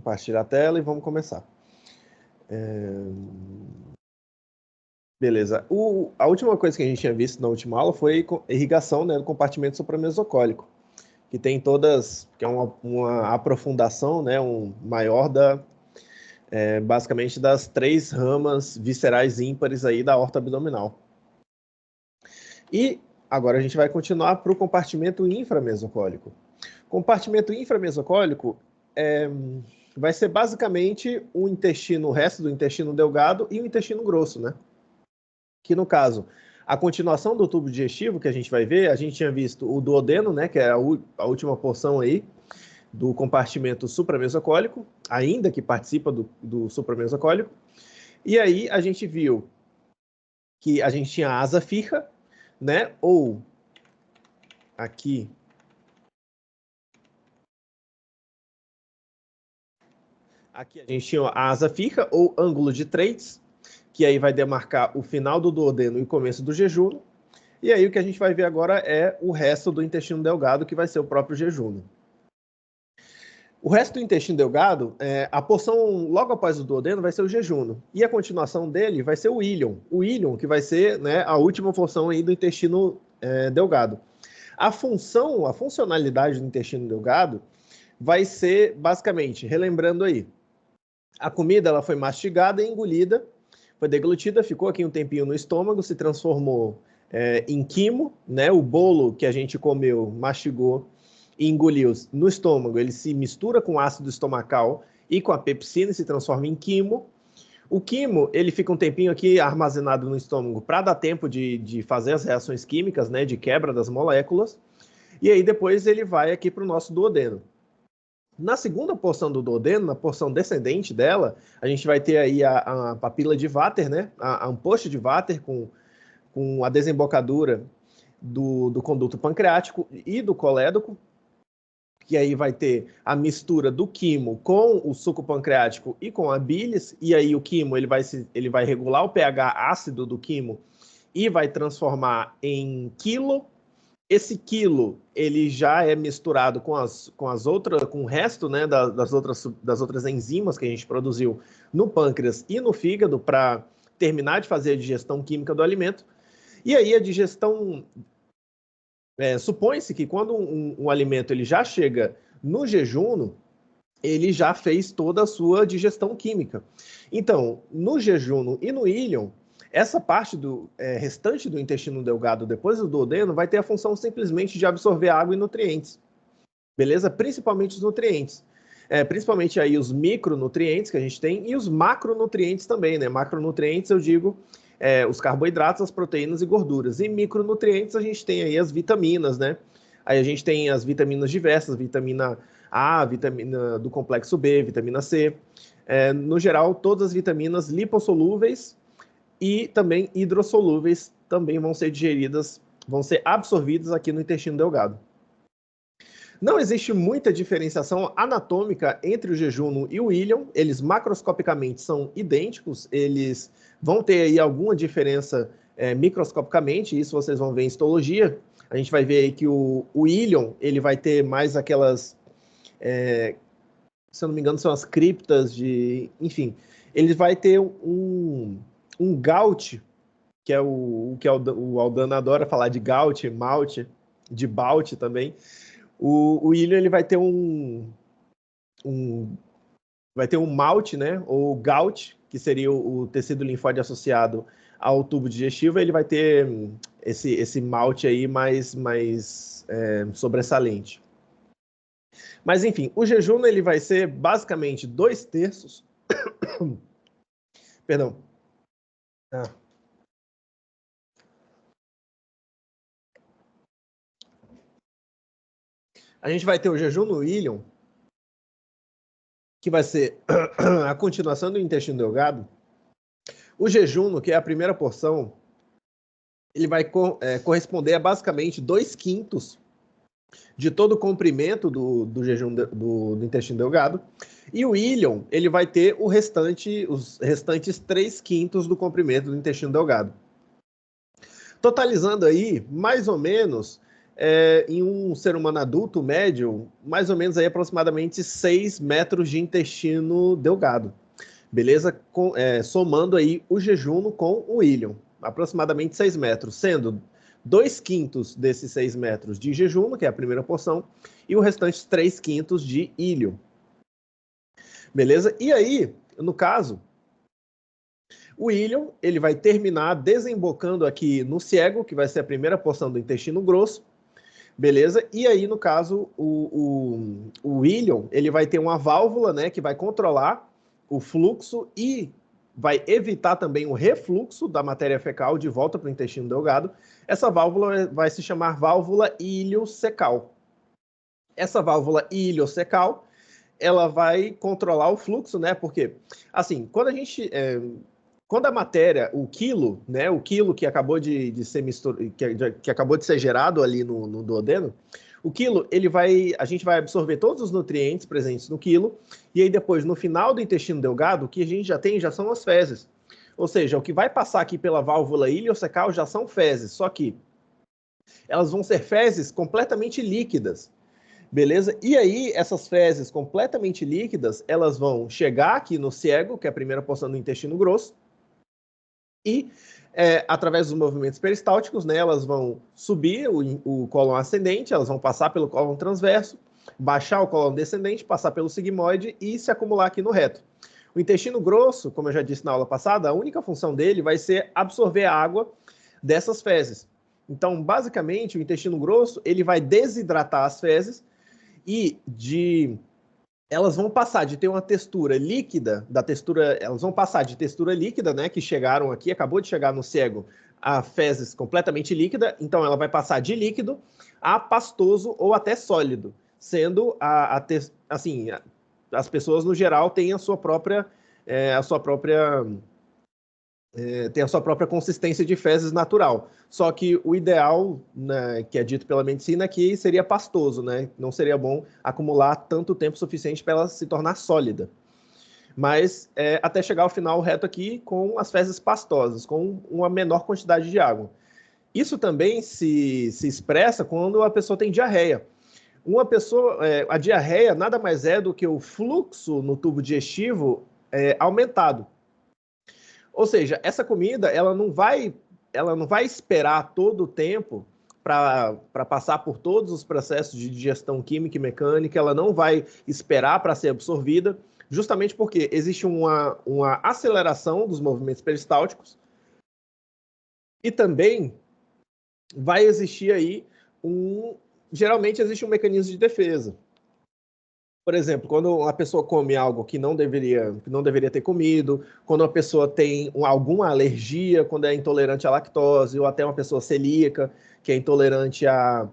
compartilhar a tela e vamos começar. Beleza. A última coisa que a gente tinha visto na última aula foi irrigação, né, do compartimento supramesocólico, que tem todas, que é uma aprofundação, né, maior basicamente das 3 ramas viscerais ímpares aí da aorta abdominal. E agora a gente vai continuar para o compartimento inframesocólico. Compartimento inframesocólico vai ser basicamente o resto do intestino delgado e o intestino grosso, né? Que no caso, a continuação do tubo digestivo que a gente vai ver, a gente tinha visto o duodeno, né? Que é a última porção aí do compartimento supramesocólico, ainda que participa do supramesocólico. E aí a gente viu que a gente tinha a asa firra, né? Ou aqui a gente tinha a asa firra ou ângulo de Treitz, que aí vai demarcar o final do duodeno e o começo do jejum. E aí o que a gente vai ver agora é o resto do intestino delgado, que vai ser o próprio jejum. O resto do intestino delgado, a porção logo após o duodeno vai ser o jejum. E a continuação dele vai ser o íleon. O íleon, que vai ser, né, a última porção aí do intestino delgado. A funcionalidade do intestino delgado vai ser, basicamente, relembrando aí, a comida ela foi mastigada e engolida, foi deglutida, ficou aqui um tempinho no estômago, se transformou em quimo, né? O bolo que a gente comeu, mastigou e engoliu no estômago, ele se mistura com o ácido estomacal e com a pepsina e se transforma em quimo. O quimo, ele fica um tempinho aqui armazenado no estômago para dar tempo de fazer as reações químicas, né? De quebra das moléculas. E aí depois ele vai aqui para o nosso duodeno. Na segunda porção do duodeno, na porção descendente dela, a gente vai ter aí a papila de Vater, né? A ampoxa de Vater com a desembocadura do conduto pancreático e do colédoco, que aí vai ter a mistura do quimo com o suco pancreático e com a bilis, e aí o quimo ele vai regular o pH ácido do quimo e vai transformar em quilo. Esse quilo ele já é misturado com o resto, né, das outras enzimas que a gente produziu no pâncreas e no fígado para terminar de fazer a digestão química do alimento. E aí a digestão supõe-se que quando um alimento ele já chega no jejum, ele já fez toda a sua digestão química. Então, no jejum e no íleon, essa parte do restante do intestino delgado, depois do duodeno, vai ter a função simplesmente de absorver água e nutrientes. Beleza? Principalmente os nutrientes. Principalmente aí os micronutrientes que a gente tem e os macronutrientes também, né? Macronutrientes, eu digo, os carboidratos, as proteínas e gorduras. E micronutrientes, a gente tem aí as vitaminas, né? Aí a gente tem as vitaminas diversas, vitamina A, vitamina do complexo B, vitamina C. No geral, todas as vitaminas lipossolúveis e também hidrossolúveis também vão ser digeridas, vão ser absorvidas aqui no intestino delgado. Não existe muita diferenciação anatômica entre o jejum e o íleon, eles macroscopicamente são idênticos, eles vão ter aí alguma diferença microscopicamente, isso vocês vão ver em histologia. A gente vai ver aí que o íleon, ele vai ter mais aquelas, se eu não me engano, são as criptas enfim, ele vai ter um gout, que é o Aldano adora falar de gout, malte, de Baut também. O íleon ele vai ter vai ter um malte, né, ou gout, que seria o tecido linfóide associado ao tubo digestivo, ele vai ter esse malte aí mais sobressalente. Mas enfim, o jejum ele vai ser basicamente 2/3. Perdão. A gente vai ter o jejum no íleon, que vai ser a continuação do intestino delgado. O jejum, que é a primeira porção, ele vai corresponder a basicamente 2/5 de todo o comprimento do jejum do intestino delgado. E o íleon, ele vai ter os restantes 3/5 do comprimento do intestino delgado. Totalizando aí, mais ou menos, em um ser humano adulto médio, mais ou menos aí aproximadamente 6 metros de intestino delgado, beleza? Somando aí o jejum com o ílion, aproximadamente 6 metros, sendo 2/5 desses 6 metros de jejum, que é a primeira porção, e o restante 3/5 de ílion. Beleza? E aí, no caso, o ílion, ele vai terminar desembocando aqui no cego, que vai ser a primeira porção do intestino grosso, beleza? E aí, no caso, o ílion, ele vai ter uma válvula, né, que vai controlar o fluxo e vai evitar também o refluxo da matéria fecal de volta para o intestino delgado. Essa válvula vai se chamar válvula iliocecal. Essa válvula iliocecal, ela vai controlar o fluxo, né? Porque, assim, quando a matéria, o quilo, né, o quilo que acabou de ser que acabou de ser gerado ali no duodeno, o quilo, a gente vai absorver todos os nutrientes presentes no quilo, e aí depois, no final do intestino delgado, o que a gente já são as fezes. Ou seja, o que vai passar aqui pela válvula iliocecal já são fezes, só que elas vão ser fezes completamente líquidas. Beleza? E aí, essas fezes completamente líquidas, elas vão chegar aqui no cego, que é a primeira porção do intestino grosso, e através dos movimentos peristálticos, né, elas vão subir o cólon ascendente, elas vão passar pelo cólon transverso, baixar o cólon descendente, passar pelo sigmoide e se acumular aqui no reto. O intestino grosso, como eu já disse na aula passada, a única função dele vai ser absorver a água dessas fezes. Então, basicamente, o intestino grosso, ele vai desidratar as fezes e elas vão passar de ter uma textura líquida, elas vão passar de textura líquida, né, que chegaram aqui, acabou de chegar no cego, a fezes completamente líquida, então ela vai passar de líquido a pastoso ou até sólido, sendo assim, as pessoas no geral têm a sua própria tem a sua própria consistência de fezes natural. Só que o ideal, né, que é dito pela medicina, aqui seria pastoso, né? Não seria bom acumular tanto tempo suficiente para ela se tornar sólida. Mas até chegar ao final reto aqui com as fezes pastosas, com uma menor quantidade de água. Isso também se expressa quando a pessoa tem diarreia. A diarreia nada mais é do que o fluxo no tubo digestivo aumentado. Ou seja, essa comida ela não vai esperar todo o tempo para passar por todos os processos de digestão química e mecânica, ela não vai esperar para ser absorvida, justamente porque existe uma aceleração dos movimentos peristálticos e também vai existir aí geralmente existe um mecanismo de defesa. Por exemplo, quando uma pessoa come algo que não deveria ter comido, quando uma pessoa tem alguma alergia, quando é intolerante à lactose, ou até uma pessoa celíaca, que é intolerante a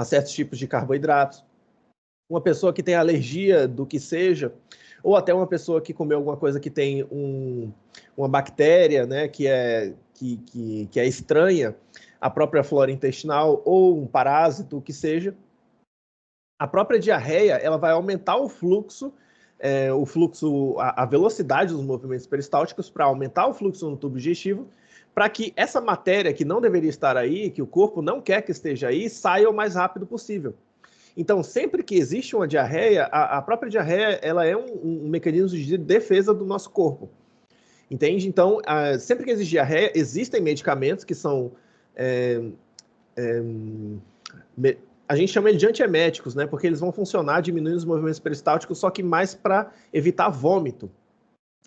certos tipos de carboidratos, uma pessoa que tem alergia do que seja, ou até uma pessoa que comeu alguma coisa que tem uma bactéria, né, que é estranha à própria flora intestinal, ou um parásito, o que seja, a própria diarreia ela vai aumentar o fluxo, a velocidade dos movimentos peristálticos para aumentar o fluxo no tubo digestivo, para que essa matéria que não deveria estar aí, que o corpo não quer que esteja aí, saia o mais rápido possível. Então, sempre que existe uma diarreia, a própria diarreia ela é um mecanismo de defesa do nosso corpo. Entende? Então, sempre que existe diarreia, existem medicamentos que são... a gente chama ele de antieméticos, né? Porque eles vão funcionar diminuindo os movimentos peristálticos, só que mais para evitar vômito.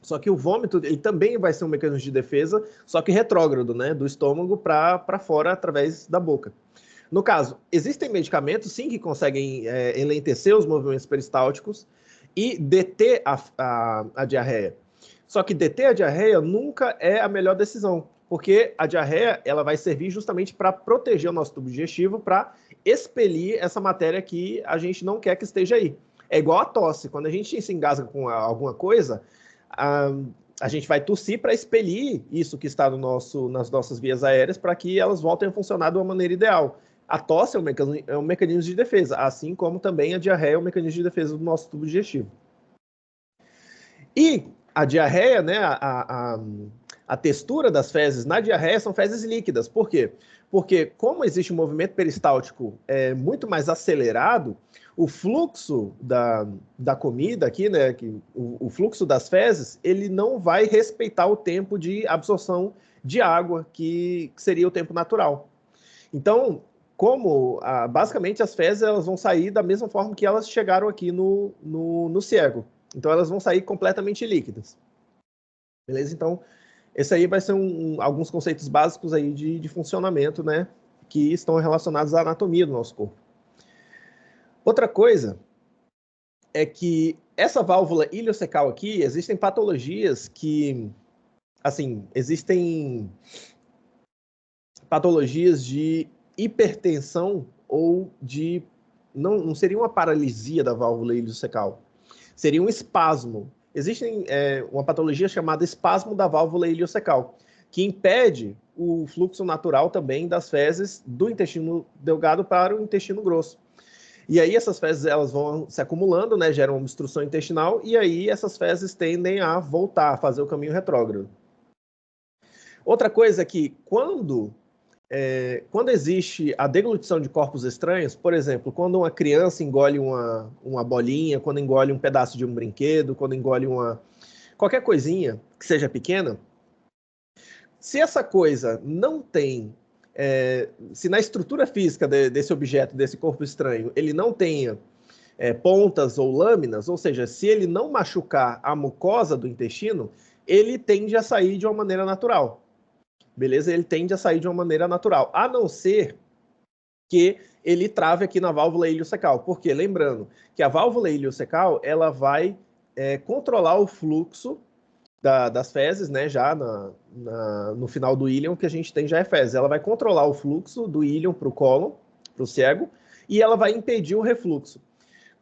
Só que o vômito ele também vai ser um mecanismo de defesa, só que retrógrado, né? Do estômago para fora através da boca. No caso, existem medicamentos, sim, que conseguem enlentecer os movimentos peristálticos e deter a diarreia. Só que deter a diarreia nunca é a melhor decisão, porque a diarreia ela vai servir justamente para proteger o nosso tubo digestivo, para expelir essa matéria que a gente não quer que esteja aí. É igual a tosse. Quando a gente se engasga com alguma coisa, a gente vai tossir para expelir isso que está nas nossas vias aéreas para que elas voltem a funcionar de uma maneira ideal. A tosse é um mecanismo de defesa, assim como também a diarreia é um mecanismo de defesa do nosso tubo digestivo. E a diarreia, né, a textura das fezes na diarreia são fezes líquidas. Por quê? porque como existe um movimento peristáltico muito mais acelerado, o fluxo da comida aqui, né, o fluxo das fezes, ele não vai respeitar o tempo de absorção de água, que seria o tempo natural. Então, basicamente as fezes elas vão sair da mesma forma que elas chegaram aqui no cego. Então, elas vão sair completamente líquidas. Beleza? Então, esse aí vai ser alguns conceitos básicos aí de funcionamento, né, que estão relacionados à anatomia do nosso corpo. Outra coisa é que essa válvula iliocecal aqui, existem patologias que, assim, existem patologias de hipertensão ou de... Não seria uma paralisia da válvula iliocecal, seria um espasmo. Existe uma patologia chamada espasmo da válvula iliocecal, que impede o fluxo natural também das fezes do intestino delgado para o intestino grosso. E aí essas fezes elas vão se acumulando, né, geram uma obstrução intestinal, e aí essas fezes tendem a voltar, a fazer o caminho retrógrado. Outra coisa é que quando existe a deglutição de corpos estranhos, por exemplo, quando uma criança engole uma bolinha, quando engole um pedaço de um brinquedo, quando engole qualquer coisinha que seja pequena, se essa coisa não tem, se na estrutura física desse objeto, desse corpo estranho, ele não tenha pontas ou lâminas, ou seja, se ele não machucar a mucosa do intestino, ele tende a sair de uma maneira natural. Beleza? Ele tende a sair de uma maneira natural, a não ser que ele trave aqui na válvula iliocecal. Porque, lembrando, que a válvula iliocecal, ela vai controlar o fluxo das fezes, né? Já no final do íleon, que a gente tem já é fezes. Ela vai controlar o fluxo do íleon para o cólon, para o cego, e ela vai impedir o refluxo.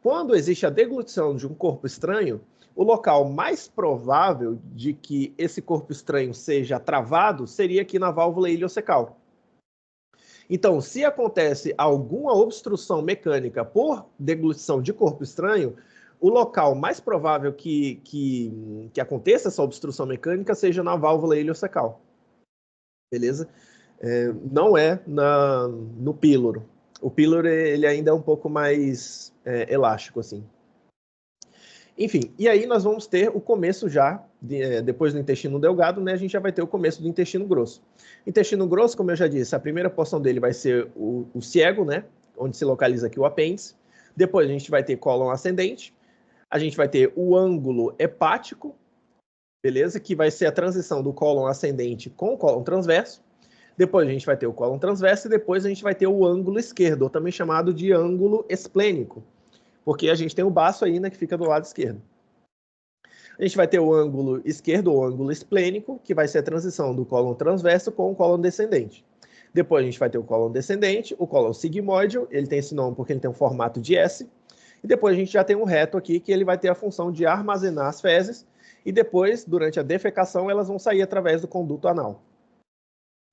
Quando existe a deglutição de um corpo estranho, o local mais provável de que esse corpo estranho seja travado seria aqui na válvula iliocecal. Então, se acontece alguma obstrução mecânica por deglutição de corpo estranho, o local mais provável que aconteça essa obstrução mecânica seja na válvula iliocecal. Beleza? Não é no píloro. O píloro ele ainda é um pouco mais elástico, assim. Enfim, e aí nós vamos ter o começo já, depois do intestino delgado, né, a gente já vai ter o começo do intestino grosso. Intestino grosso, como eu já disse, a primeira porção dele vai ser o ciego, né, onde se localiza aqui o apêndice. Depois a gente vai ter cólon ascendente, a gente vai ter o ângulo hepático, beleza? Que vai ser a transição do cólon ascendente com o cólon transverso. Depois a gente vai ter o cólon transverso e depois a gente vai ter o ângulo esquerdo, ou também chamado de ângulo esplênico, porque a gente tem o baço aí, né, que fica do lado esquerdo. A gente vai ter o ângulo esquerdo, ou ângulo esplênico, que vai ser a transição do cólon transverso com o cólon descendente. Depois a gente vai ter o cólon descendente, o cólon sigmoide, ele tem esse nome porque ele tem um formato de S. E depois a gente já tem um reto aqui, que ele vai ter a função de armazenar as fezes, e depois, durante a defecação, elas vão sair através do conduto anal.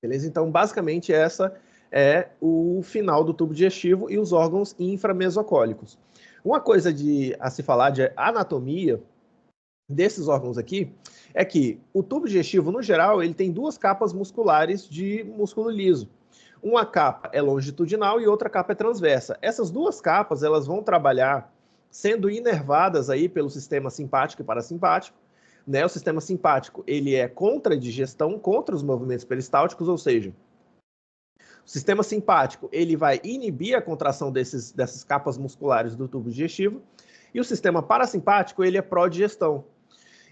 Beleza? Então, basicamente, essa é o final do tubo digestivo e os órgãos inframesocólicos. Uma coisa a se falar de anatomia desses órgãos aqui é que o tubo digestivo, no geral, ele tem duas capas musculares de músculo liso. Uma capa é longitudinal e outra capa é transversa. Essas duas capas elas vão trabalhar sendo inervadas aí pelo sistema simpático e parasimpático. Né? O sistema simpático ele é contra a digestão, contra os movimentos peristálticos, ou seja, o sistema simpático ele vai inibir a contração dessas capas musculares do tubo digestivo, e o sistema parasimpático ele é pró-digestão,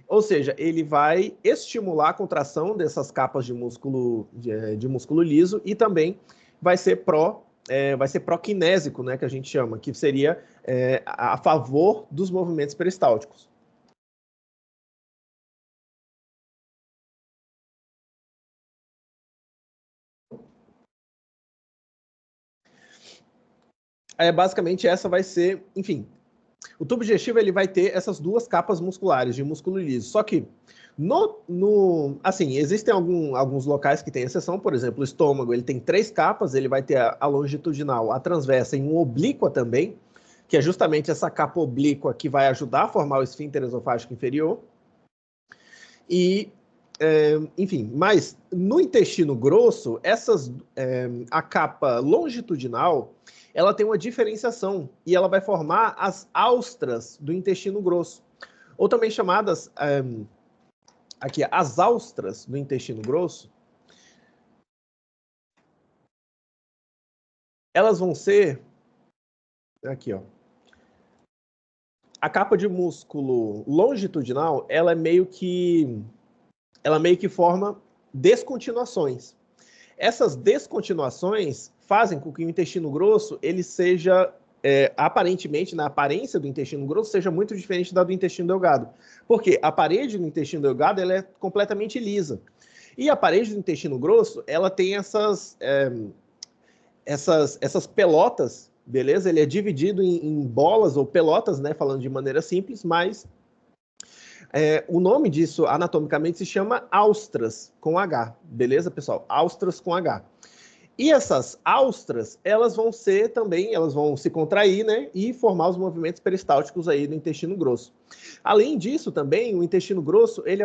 ou seja, ele vai estimular a contração dessas capas de músculo liso e também vai ser pró-kinésico, né, que a gente chama, que seria a favor dos movimentos peristálticos. Basicamente essa vai ser, enfim, o tubo digestivo ele vai ter essas duas capas musculares de músculo liso, só que assim, existem alguns locais que tem exceção, por exemplo, o estômago, ele tem 3 capas, ele vai ter a longitudinal, a transversa e uma oblíqua também, que é justamente essa capa oblíqua que vai ajudar a formar o esfíncter esofágico inferior. E enfim, mas no intestino grosso, a capa longitudinal, ela tem uma diferenciação e ela vai formar as austras do intestino grosso, ou também chamadas aqui as austras do intestino grosso. Elas vão ser aqui, ó. A capa de músculo longitudinal, ela meio que forma descontinuações. Essas descontinuações fazem com que o intestino grosso ele seja, aparentemente, na aparência do intestino grosso, seja muito diferente da do intestino delgado. Porque a parede do intestino delgado ela é completamente lisa. E a parede do intestino grosso, ela tem essas pelotas, beleza? Ele é dividido em bolas ou pelotas, né? Falando de maneira simples, mas o nome disso anatomicamente se chama austras com H, beleza, pessoal? Austras com H. E essas austras, elas vão se contrair, né, e formar os movimentos peristálticos aí do intestino grosso. Além disso, também, o intestino grosso, ele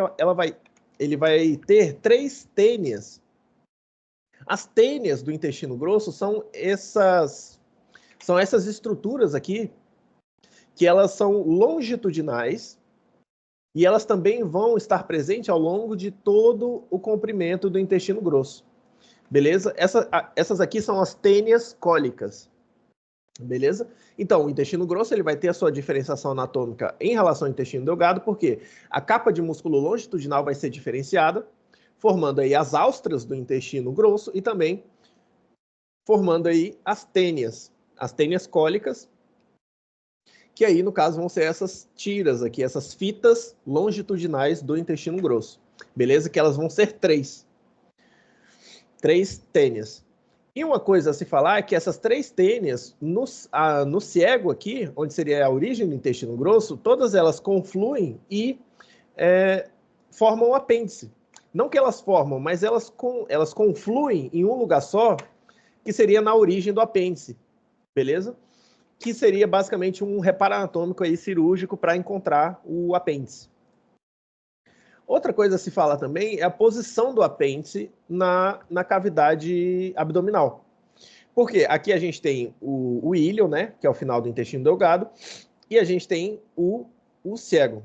vai ter 3 tênias. As tênias do intestino grosso são essas estruturas aqui, que elas são longitudinais, e elas também vão estar presentes ao longo de todo o comprimento do intestino grosso. Beleza? Essas aqui são as tênias cólicas. Beleza? Então, o intestino grosso ele vai ter a sua diferenciação anatômica em relação ao intestino delgado, porque a capa de músculo longitudinal vai ser diferenciada, formando aí as austras do intestino grosso e também formando aí as tênias cólicas, que aí, no caso, vão ser essas tiras aqui, essas fitas longitudinais do intestino grosso. Beleza? Que elas vão ser 3 tênias. E uma coisa a se falar é que essas 3 tênias, no ciego aqui, onde seria a origem do intestino grosso, todas elas confluem e formam um apêndice. Não que elas formam, mas elas confluem em um lugar só, que seria na origem do apêndice. Beleza? Que seria basicamente um reparo anatômico aí cirúrgico para encontrar o apêndice. Outra coisa a se fala também é a posição do apêndice na cavidade abdominal. Porque aqui a gente tem o íleo, né, que é o final do intestino delgado, e a gente tem o ciego.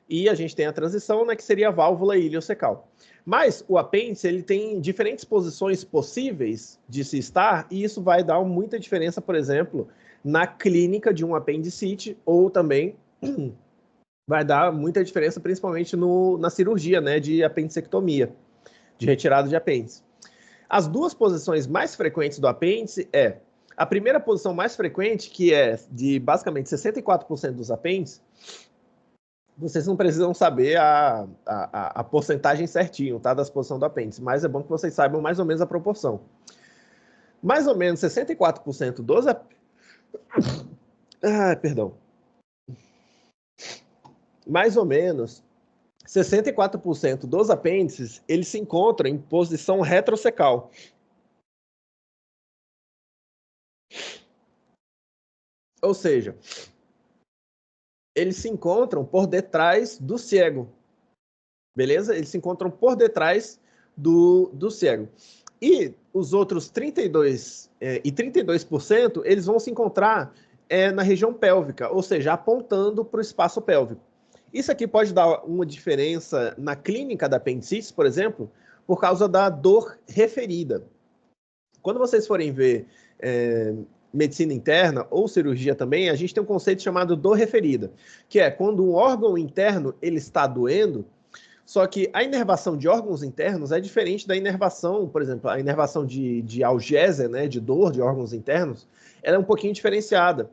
E a gente tem a transição, né, que seria a válvula iliocecal. Mas o apêndice ele tem diferentes posições possíveis de se estar, e isso vai dar muita diferença, por exemplo, na clínica de um apendicite, ou também vai dar muita diferença, principalmente na cirurgia, né, de apendicectomia, de retirada de apêndice. As 2 posições mais frequentes do apêndice a primeira posição mais frequente, que é de basicamente 64% dos apêndices. Vocês não precisam saber a porcentagem certinho, tá, das posições do apêndice, mas é bom que vocês saibam mais ou menos a proporção. Mais ou menos 64% dos mais ou menos 64% dos apêndices, eles se encontram em posição retrocecal. Ou seja, eles se encontram por detrás do ciego. Beleza? Eles se encontram por detrás do ciego. E os outros 32%, eles vão se encontrar na região pélvica, ou seja, apontando para o espaço pélvico. Isso aqui pode dar uma diferença na clínica da apendicite, por exemplo, por causa da dor referida. Quando vocês forem ver medicina interna ou cirurgia também, a gente tem um conceito chamado dor referida, que é quando um órgão interno ele está doendo, só que a inervação de órgãos internos é diferente da inervação, por exemplo, a inervação de algésia, né, de dor de órgãos internos, ela é um pouquinho diferenciada.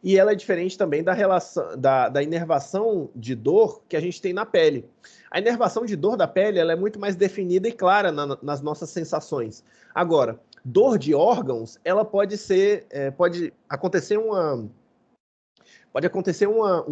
E ela é diferente também da relação da inervação de dor que a gente tem na pele. A inervação de dor da pele ela é muito mais definida e clara nas nossas sensações. Agora, dor de órgãos, ela pode acontecer um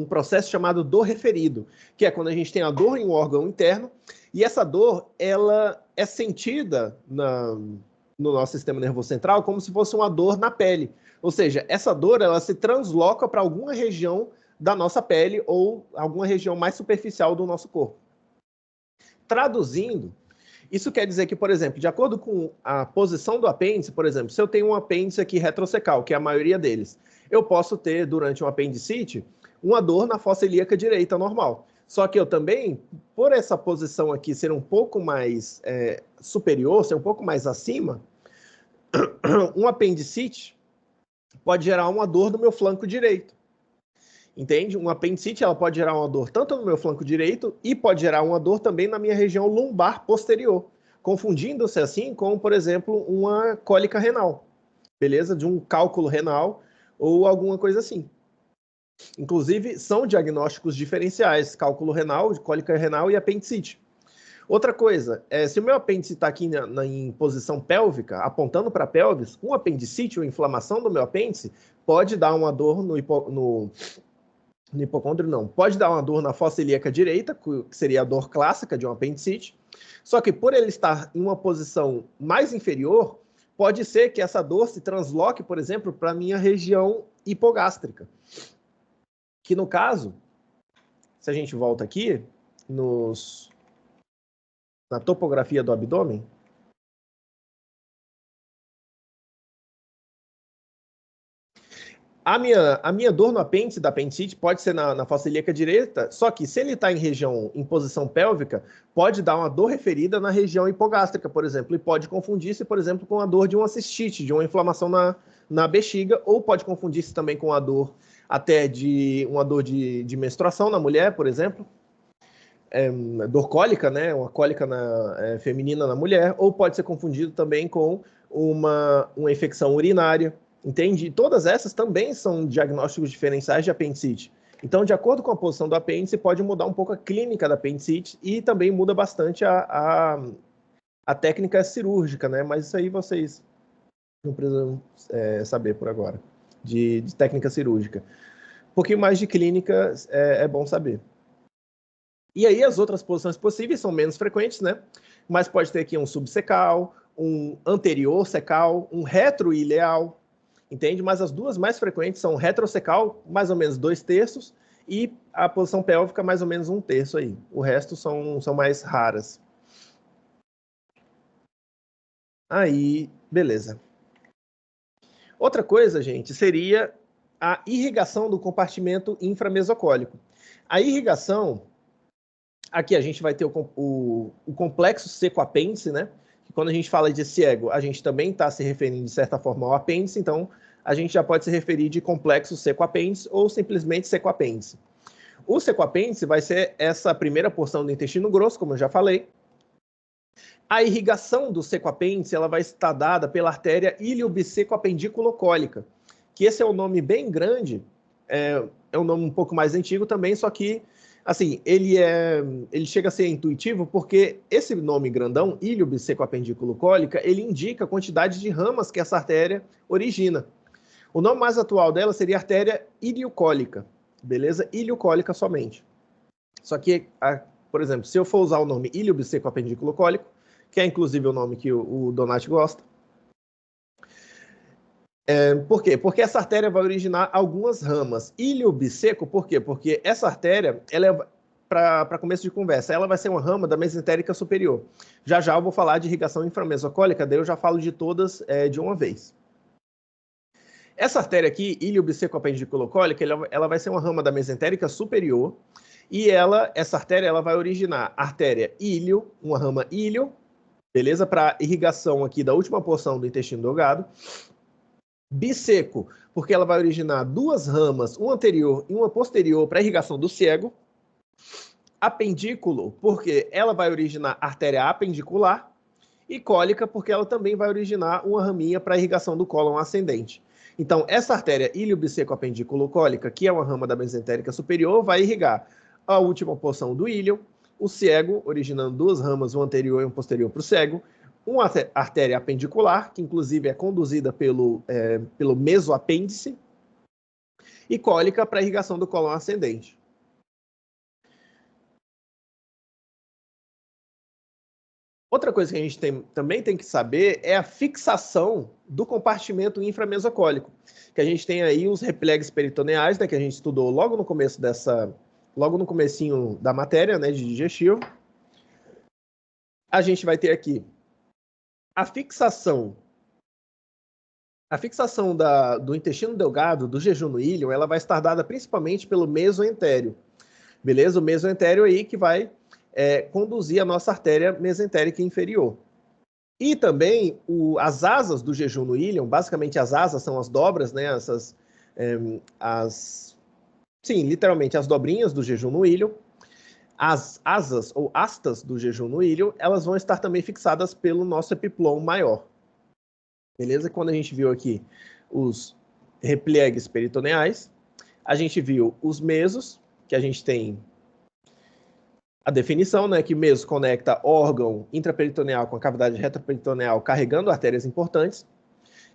processo chamado dor referido, que é quando a gente tem a dor em um órgão interno e essa dor ela é sentida no nosso sistema nervoso central como se fosse uma dor na pele. Ou seja, essa dor ela se transloca para alguma região da nossa pele ou alguma região mais superficial do nosso corpo. Traduzindo, isso quer dizer que, por exemplo, de acordo com a posição do apêndice, por exemplo, se eu tenho um apêndice aqui retrocecal, que é a maioria deles, eu posso ter, durante um apendicite, uma dor na fossa ilíaca direita normal. Só que eu também, por essa posição aqui ser um pouco mais superior, ser um pouco mais acima, um apendicite pode gerar uma dor no meu flanco direito. Entende? Um apendicite ela pode gerar uma dor tanto no meu flanco direito e pode gerar uma dor também na minha região lombar posterior, confundindo-se assim com, por exemplo, uma cólica renal, beleza? De um cálculo renal ou alguma coisa assim. Inclusive, são diagnósticos diferenciais, cálculo renal, cólica renal e apendicite. Outra coisa, se o meu apêndice está aqui em posição pélvica, apontando para a pelvis, um apendicite ou inflamação do meu apêndice pode dar uma dor no hipocôndrio, não. Pode dar uma dor na fossa ilíaca direita, que seria a dor clássica de um apendicite, só que por ele estar em uma posição mais inferior, pode ser que essa dor se transloque, por exemplo, para a minha região hipogástrica. Que no caso, se a gente volta aqui, na topografia do abdômen, a minha dor no apêndice da apendicite pode ser na fossa ilíaca direita, só que se ele está em posição pélvica, pode dar uma dor referida na região hipogástrica, por exemplo, e pode confundir-se, por exemplo, com a dor de uma cistite, de uma inflamação na bexiga, ou pode confundir-se também com a dor até de uma dor de menstruação na mulher, por exemplo, dor cólica, né, uma cólica feminina na mulher, ou pode ser confundido também com uma infecção urinária. Entende? Todas essas também são diagnósticos diferenciais de apendicite. Então, de acordo com a posição do apêndice, pode mudar um pouco a clínica da apendicite e também muda bastante a técnica cirúrgica, né? Mas isso aí vocês não precisam saber por agora, de técnica cirúrgica. Um pouquinho mais de clínica é bom saber. E aí as outras posições possíveis são menos frequentes, né? Mas pode ter aqui um subsecal, um anterior secal, um retroileal, entende? Mas as duas mais frequentes são retrocecal, mais ou menos 2/3, e a posição pélvica, mais ou menos 1/3 aí. O resto são mais raras. Aí, beleza. Outra coisa, gente, seria a irrigação do compartimento inframesocólico. A irrigação, aqui a gente vai ter o complexo seco-apêndice, né? Que quando a gente fala de ciego, a gente também está se referindo, de certa forma, ao apêndice, então a gente já pode se referir de complexo seco-apêndice ou simplesmente seco-apêndice. O seco-apêndice vai ser essa primeira porção do intestino grosso, como eu já falei. A irrigação do seco-apêndice ela vai estar dada pela artéria ilio-bisseco-apendiculares, que esse é um nome bem grande, é um nome um pouco mais antigo também, só que assim, ele chega a ser intuitivo porque esse nome grandão, ilio-bisseco-apendiculares, ele indica a quantidade de ramas que essa artéria origina. O nome mais atual dela seria artéria iliocólica, beleza? Iliocólica somente. Só que, por exemplo, se eu for usar o nome ilio-bisseco-apendiculares, que é inclusive o nome que o Donati gosta, por quê? Porque essa artéria vai originar algumas ramas. Ilio-bisseco, por quê? Porque essa artéria, ela para começo de conversa, ela vai ser uma rama da mesentérica superior. Já já eu vou falar de irrigação inframesocólica, daí eu já falo de todas de uma vez. Essa artéria aqui, ilio-bisseco-apendiculares, ela vai ser uma rama da mesentérica superior, e essa artéria ela vai originar artéria ilio, uma rama ilio, beleza? Para irrigação aqui da última porção do intestino delgado. Bisseco, porque ela vai originar duas ramas, uma anterior e uma posterior para irrigação do ciego. Apendículo, porque ela vai originar artéria apendicular. E cólica, porque ela também vai originar uma raminha para irrigação do cólon ascendente. Então, essa artéria ilio-bisseco-apendiculares, que é uma rama da mesentérica superior, vai irrigar a última porção do ilho, o ciego, originando duas ramas, uma anterior e uma posterior para o ciego, uma artéria apendicular, que inclusive é conduzida pelo mesoapêndice, e cólica para irrigação do cólon ascendente. Outra coisa que a gente também tem que saber é a fixação do compartimento inframesocólico, que a gente tem aí os replegues peritoneais, né, que a gente estudou logo no comecinho da matéria, né, de digestivo. a gente vai ter aqui a fixação do intestino delgado, do jejum no íleo, ela vai estar dada principalmente pelo mesoentério, beleza? O mesoentério aí que vai conduzir a nossa artéria mesentérica inferior. E também as asas do jejum no íleon, basicamente as asas são as dobras, né? Sim, literalmente as dobrinhas do jejum no íleon. As asas ou astas do jejum no íleon, elas vão estar também fixadas pelo nosso epiplon maior. Beleza? Quando a gente viu aqui os repliegues peritoneais, a gente viu os mesos, que a gente tem a definição, né, que meso conecta órgão intraperitoneal com a cavidade retroperitoneal carregando artérias importantes,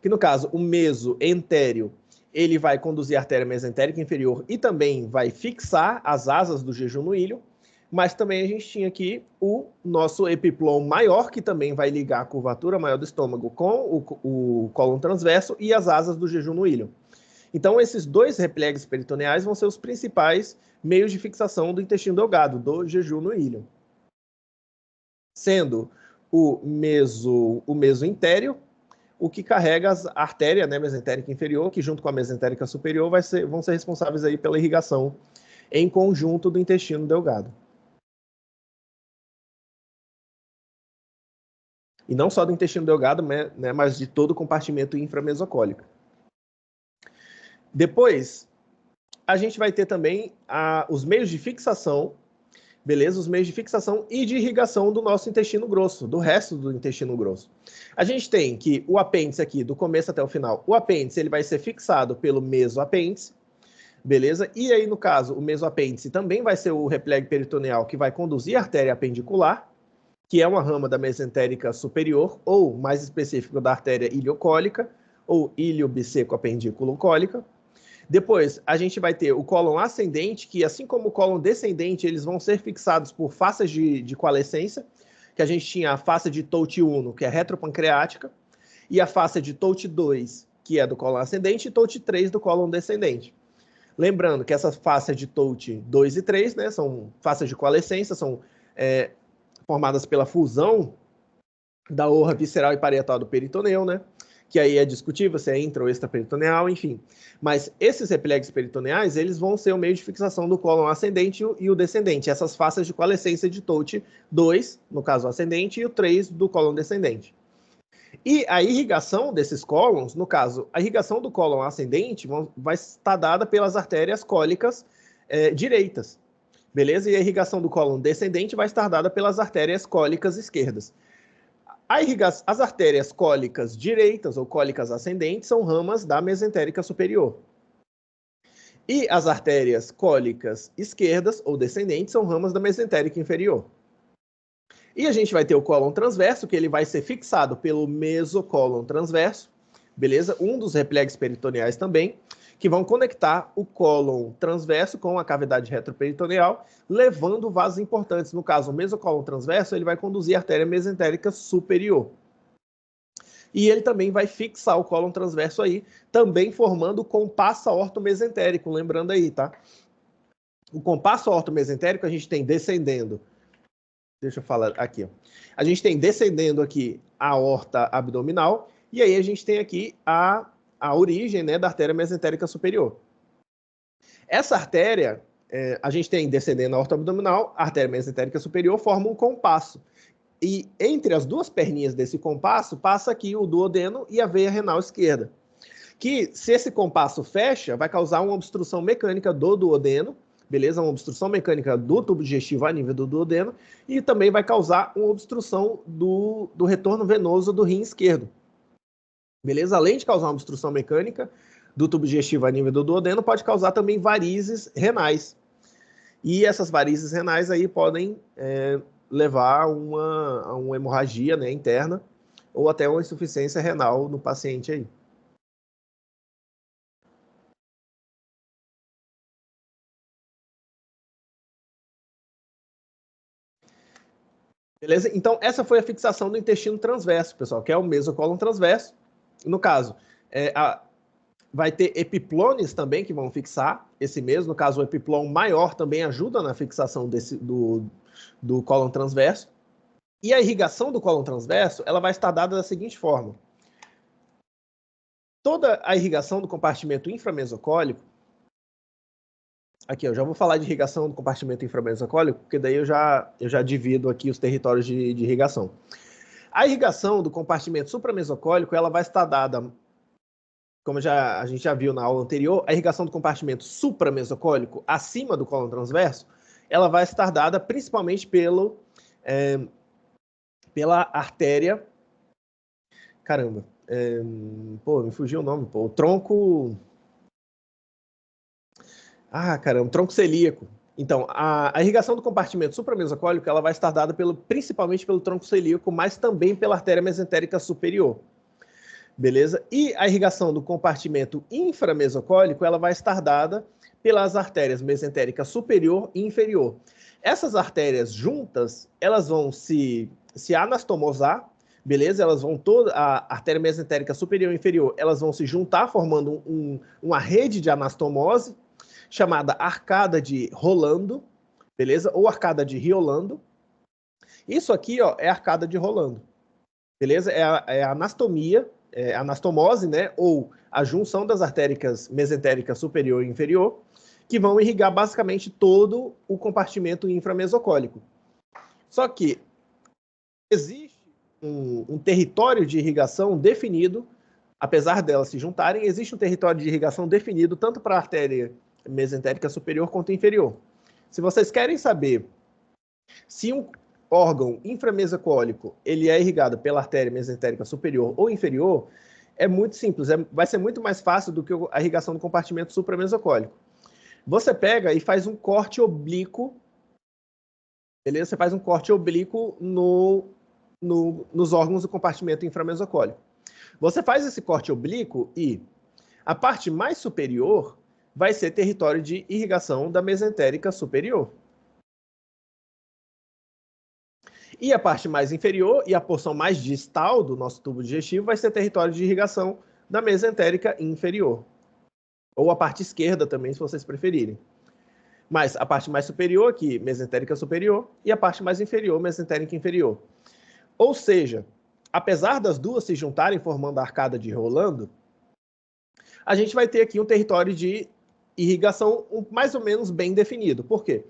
que no caso o mesoentério, ele vai conduzir a artéria mesentérica inferior e também vai fixar as asas do jejum no íleo, mas também a gente tinha aqui o nosso epiplon maior, que também vai ligar a curvatura maior do estômago com o cólon transverso e as asas do jejum no íleo. Então, esses dois repliegues peritoneais vão ser os principais meios de fixação do intestino delgado, do jejum no íleo. Sendo o mesoentério, o que carrega a artéria, né, mesentérica inferior, que junto com a mesentérica superior vão ser responsáveis aí pela irrigação em conjunto do intestino delgado. E não só do intestino delgado, né, mas de todo o compartimento inframesocólico. Depois, a gente vai ter também os meios de fixação, beleza? Os meios de fixação e de irrigação do nosso intestino grosso, do resto do intestino grosso. A gente tem que o apêndice aqui, do começo até o final, o apêndice ele vai ser fixado pelo mesoapêndice, beleza? E aí, no caso, o mesoapêndice também vai ser o repliegue peritoneal que vai conduzir a artéria apendicular, que é uma rama da mesentérica superior, ou, mais específico, da artéria iliocólica, ou iliobisseco-apendículo-cólica. Depois, a gente vai ter o cólon ascendente, que assim como o cólon descendente, eles vão ser fixados por faces de coalescência, que a gente tinha a face de Touch 1, que é retropancreática, e a face de Touch 2, que é do cólon ascendente, e Touch 3 do cólon descendente. Lembrando que essas faces de Touch 2 e 3, né, são faces de coalescência, são formadas pela fusão da orra visceral e parietal do peritoneu, né? Que aí é discutível se é intra ou extraperitoneal, enfim. Mas esses repliegues peritoneais, eles vão ser o meio de fixação do cólon ascendente e o descendente. Essas faces de coalescência de Touch 2, no caso ascendente, e o 3 do cólon descendente. E a irrigação desses cólons, no caso, a irrigação do cólon ascendente vai estar dada pelas artérias cólicas direitas. Beleza? E a irrigação do cólon descendente vai estar dada pelas artérias cólicas esquerdas. As artérias cólicas direitas ou cólicas ascendentes são ramas da mesentérica superior. E as artérias cólicas esquerdas ou descendentes são ramas da mesentérica inferior. E a gente vai ter o cólon transverso, que ele vai ser fixado pelo mesocólon transverso, beleza? Um dos repliegues peritoneais também, que vão conectar o cólon transverso com a cavidade retroperitoneal, levando vasos importantes. No caso, o mesocólon transverso, ele vai conduzir a artéria mesentérica superior. E ele também vai fixar o cólon transverso aí, também formando o compasso aortomesentérico, lembrando aí, tá? O compasso aortomesentérico a gente tem descendendo. Deixa eu falar aqui, ó. A gente tem descendendo aqui a aorta abdominal, e aí a gente tem aqui a origem, né, da artéria mesentérica superior. Essa artéria, a gente tem descendendo a aorta abdominal, a artéria mesentérica superior forma um compasso. E entre as duas perninhas desse compasso, passa aqui o duodeno e a veia renal esquerda. Que, se esse compasso fecha, vai causar uma obstrução mecânica do duodeno, beleza? Uma obstrução mecânica do tubo digestivo a nível do duodeno, e também vai causar uma obstrução do retorno venoso do rim esquerdo. Beleza? Além de causar uma obstrução mecânica do tubo digestivo a nível do duodeno, pode causar também varizes renais. E essas varizes renais aí podem levar a uma hemorragia, né, interna, ou até uma insuficiência renal no paciente aí. Beleza? Então, essa foi a fixação do intestino transverso, pessoal, que é o mesocólon transverso. No caso, vai ter epiplones também que vão fixar esse mesmo. No caso, o epiplon maior também ajuda na fixação do cólon transverso. E a irrigação do cólon transverso, ela vai estar dada da seguinte forma. Toda a irrigação do compartimento inframesocólico, aqui eu já vou falar de irrigação do compartimento inframesocólico, porque daí eu já divido aqui os territórios de irrigação. A irrigação do compartimento supramesocólico, ela vai estar dada, como a gente já viu na aula anterior, a irrigação do compartimento supramesocólico, acima do cólon transverso, ela vai estar dada principalmente pela artéria. Caramba, me fugiu o nome, o tronco. Tronco celíaco. Então, a irrigação do compartimento supramesocólico, ela vai estar dada principalmente pelo tronco celíaco, mas também pela artéria mesentérica superior. Beleza? E a irrigação do compartimento inframesocólico, ela vai estar dada pelas artérias mesentérica superior e inferior. Essas artérias juntas, elas vão se anastomosar, beleza? Elas vão a artéria mesentérica superior e inferior, elas vão se juntar formando uma rede de anastomose, chamada arcada de Rolando, beleza? Ou arcada de Riolando. Isso aqui, ó, é a arcada de Rolando, beleza? É a anastomia, a anastomose, né? Ou a junção das artérias mesentéricas superior e inferior, que vão irrigar basicamente todo o compartimento inframesocólico. Só que existe um território de irrigação definido, apesar delas se juntarem, existe um território de irrigação definido tanto para a artéria mesentérica superior quanto inferior. Se vocês querem saber se um órgão inframesocólico ele é irrigado pela artéria mesentérica superior ou inferior, é muito simples, vai ser muito mais fácil do que a irrigação do compartimento supramesocólico. Você pega e faz um corte oblíquo, beleza? Você faz um corte oblíquo nos órgãos do compartimento inframesocólico. Você faz esse corte oblíquo e a parte mais superior vai ser território de irrigação da mesentérica superior. E a parte mais inferior e a porção mais distal do nosso tubo digestivo vai ser território de irrigação da mesentérica inferior. Ou a parte esquerda também, se vocês preferirem. Mas a parte mais superior aqui, mesentérica superior, e a parte mais inferior, mesentérica inferior. Ou seja, apesar das duas se juntarem formando a arcada de Rolando, a gente vai ter aqui um território de irrigação mais ou menos bem definido. Por quê?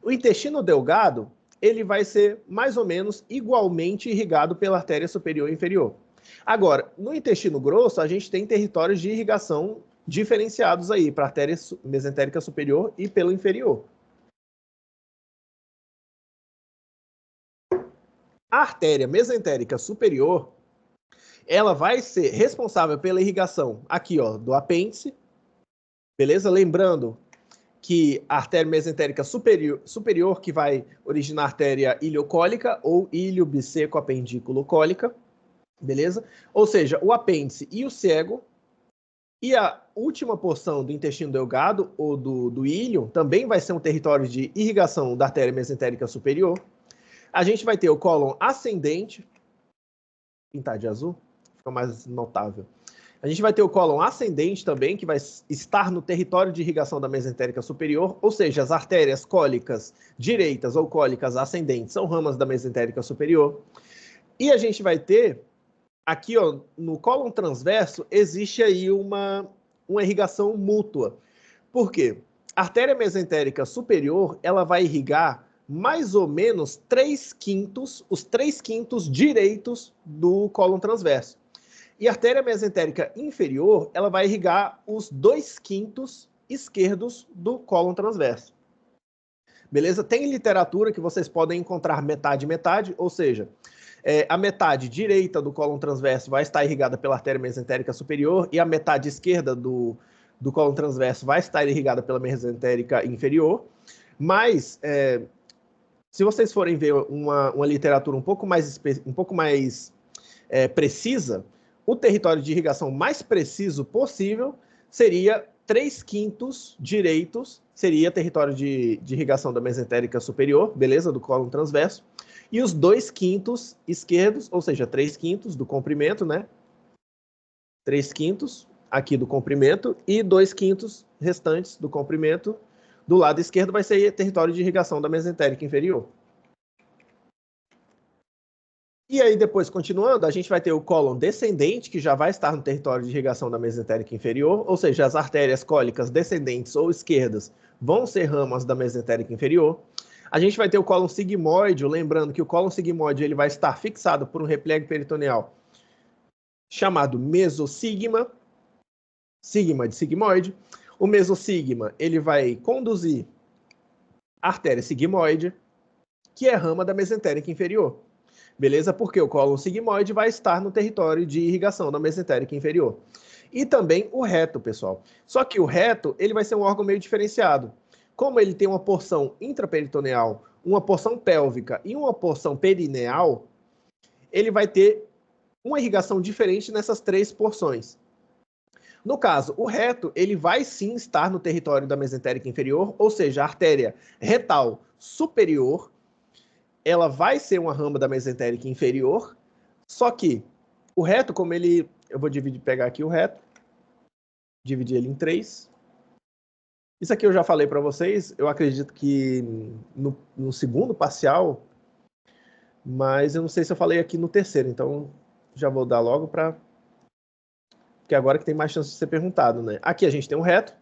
O intestino delgado, ele vai ser mais ou menos igualmente irrigado pela artéria superior e inferior. Agora, no intestino grosso, a gente tem territórios de irrigação diferenciados aí para a artéria mesentérica superior e pelo inferior. A artéria mesentérica superior, ela vai ser responsável pela irrigação aqui, ó, do apêndice, beleza? Lembrando que a artéria mesentérica superior que vai originar a artéria iliocólica ou ilio-biseco-apendículo-cólica, beleza? Ou seja, o apêndice e o cego. E a última porção do intestino delgado, ou do íleo, também vai ser um território de irrigação da artéria mesentérica superior. A gente vai ter o cólon ascendente, pintar de azul, fica mais notável. A gente vai ter o cólon ascendente também, que vai estar no território de irrigação da mesentérica superior, ou seja, as artérias cólicas direitas ou cólicas ascendentes são ramas da mesentérica superior. E a gente vai ter, aqui ó, no cólon transverso, existe aí uma irrigação mútua. Por quê? A artéria mesentérica superior, ela vai irrigar mais ou menos os 3/5 direitos do cólon transverso. E a artéria mesentérica inferior, ela vai irrigar os 2/5 esquerdos do cólon transverso. Beleza? Tem literatura que vocês podem encontrar metade, ou seja, a metade direita do cólon transverso vai estar irrigada pela artéria mesentérica superior e a metade esquerda do cólon transverso vai estar irrigada pela mesentérica inferior. Mas, se vocês forem ver uma literatura um pouco mais precisa, o território de irrigação mais preciso possível seria 3/5 direitos, seria território de irrigação da mesentérica superior, beleza? Do cólon transverso. E os 2/5 esquerdos, ou seja, 3/5 do comprimento, né? 3/5 aqui do comprimento e 2/5 restantes do comprimento do lado esquerdo vai ser território de irrigação da mesentérica inferior. E aí, depois, continuando, a gente vai ter o cólon descendente, que já vai estar no território de irrigação da mesentérica inferior, ou seja, as artérias cólicas descendentes ou esquerdas vão ser ramas da mesentérica inferior. A gente vai ter o cólon sigmoide, lembrando que o cólon sigmoide ele vai estar fixado por um repliegue peritoneal chamado mesosigma, sigma de sigmoide. O mesosigma ele vai conduzir a artéria sigmoide, que é rama da mesentérica inferior. Beleza? Porque o cólon sigmoide vai estar no território de irrigação da mesentérica inferior. E também o reto, pessoal. Só que o reto ele vai ser um órgão meio diferenciado. Como ele tem uma porção intraperitoneal, uma porção pélvica e uma porção perineal, ele vai ter uma irrigação diferente nessas três porções. No caso, o reto, ele vai sim estar no território da mesentérica inferior, ou seja, a artéria retal superior, ela vai ser uma rama da mesentérica inferior, só que o reto, como ele... Eu vou pegar aqui o reto, dividir ele em 3. Isso aqui eu já falei para vocês, eu acredito que no segundo parcial, mas eu não sei se eu falei aqui no terceiro, então já vou dar logo para... Porque agora que tem mais chance de ser perguntado, né? Aqui a gente tem um reto,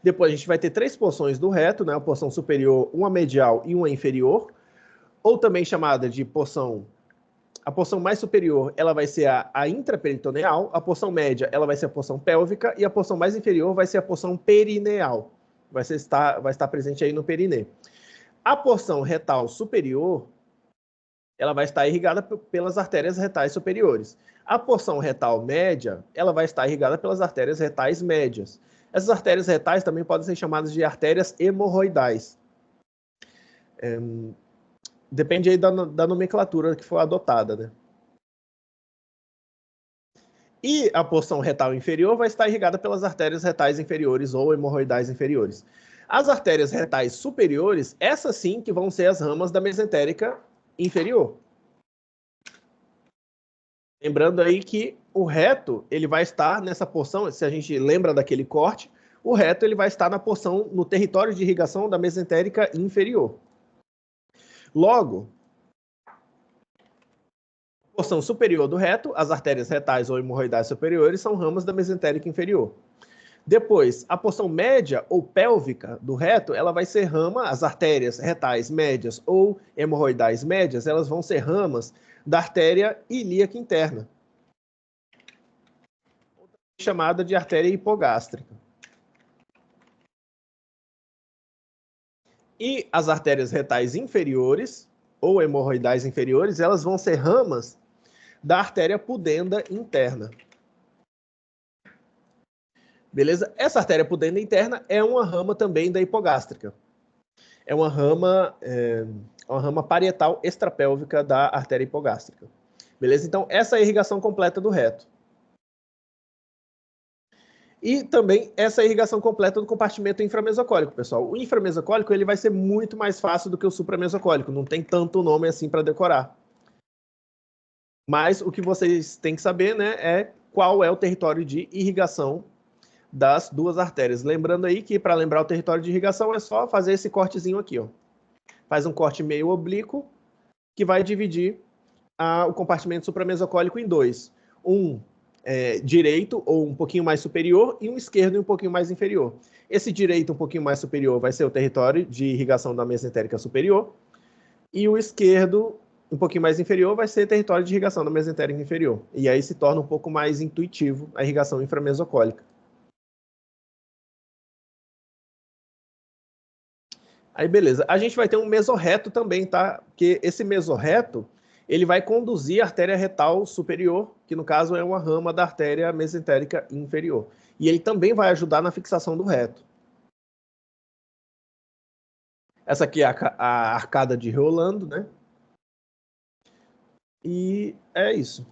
depois a gente vai ter 3 porções do reto, né? A porção superior, uma medial e uma inferior, ou também chamada de porção... A porção mais superior, ela vai ser a intraperitoneal, a porção média, ela vai ser a porção pélvica, e a porção mais inferior vai ser a porção perineal. Vai estar presente aí no perineu. A porção retal superior, ela vai estar irrigada pelas artérias retais superiores. A porção retal média, ela vai estar irrigada pelas artérias retais médias. Essas artérias retais também podem ser chamadas de artérias hemorroidais. Depende aí da nomenclatura que for adotada, né? E a porção retal inferior vai estar irrigada pelas artérias retais inferiores ou hemorroidais inferiores. As artérias retais superiores, essas sim que vão ser as ramas da mesentérica inferior. Lembrando aí que o reto, ele vai estar nessa porção, se a gente lembra daquele corte, o reto ele vai estar na porção, no território de irrigação da mesentérica inferior. Logo, a porção superior do reto, as artérias retais ou hemorroidais superiores, são ramas da mesentérica inferior. Depois, a porção média ou pélvica do reto, ela vai ser rama, as artérias retais médias ou hemorroidais médias, elas vão ser ramas da artéria ilíaca interna, chamada de artéria hipogástrica. E as artérias retais inferiores, ou hemorroidais inferiores, elas vão ser ramas da artéria pudenda interna. Beleza? Essa artéria pudenda interna é uma rama também da hipogástrica. É uma rama parietal extrapélvica da artéria hipogástrica. Beleza? Então, essa é a irrigação completa do reto. E também essa é a irrigação completa do compartimento inframesocólico, pessoal. O inframesocólico ele vai ser muito mais fácil do que o supramesocólico. Não tem tanto nome assim para decorar. Mas o que vocês têm que saber, né, é qual é o território de irrigação das duas artérias. Lembrando aí que para lembrar o território de irrigação é só fazer esse cortezinho aqui, ó. Faz um corte meio oblíquo que vai dividir o compartimento supramesocólico em 2. Um direito ou um pouquinho mais superior e um esquerdo e um pouquinho mais inferior. Esse direito um pouquinho mais superior vai ser o território de irrigação da mesentérica superior e o esquerdo um pouquinho mais inferior vai ser território de irrigação da mesentérica inferior. E aí se torna um pouco mais intuitivo a irrigação inframesocólica. Aí, beleza. A gente vai ter um mesorreto também, tá? Porque esse mesorreto, ele vai conduzir a artéria retal superior, que no caso é uma rama da artéria mesentérica inferior. E ele também vai ajudar na fixação do reto. Essa aqui é a arcada de Rolando, né? E é isso.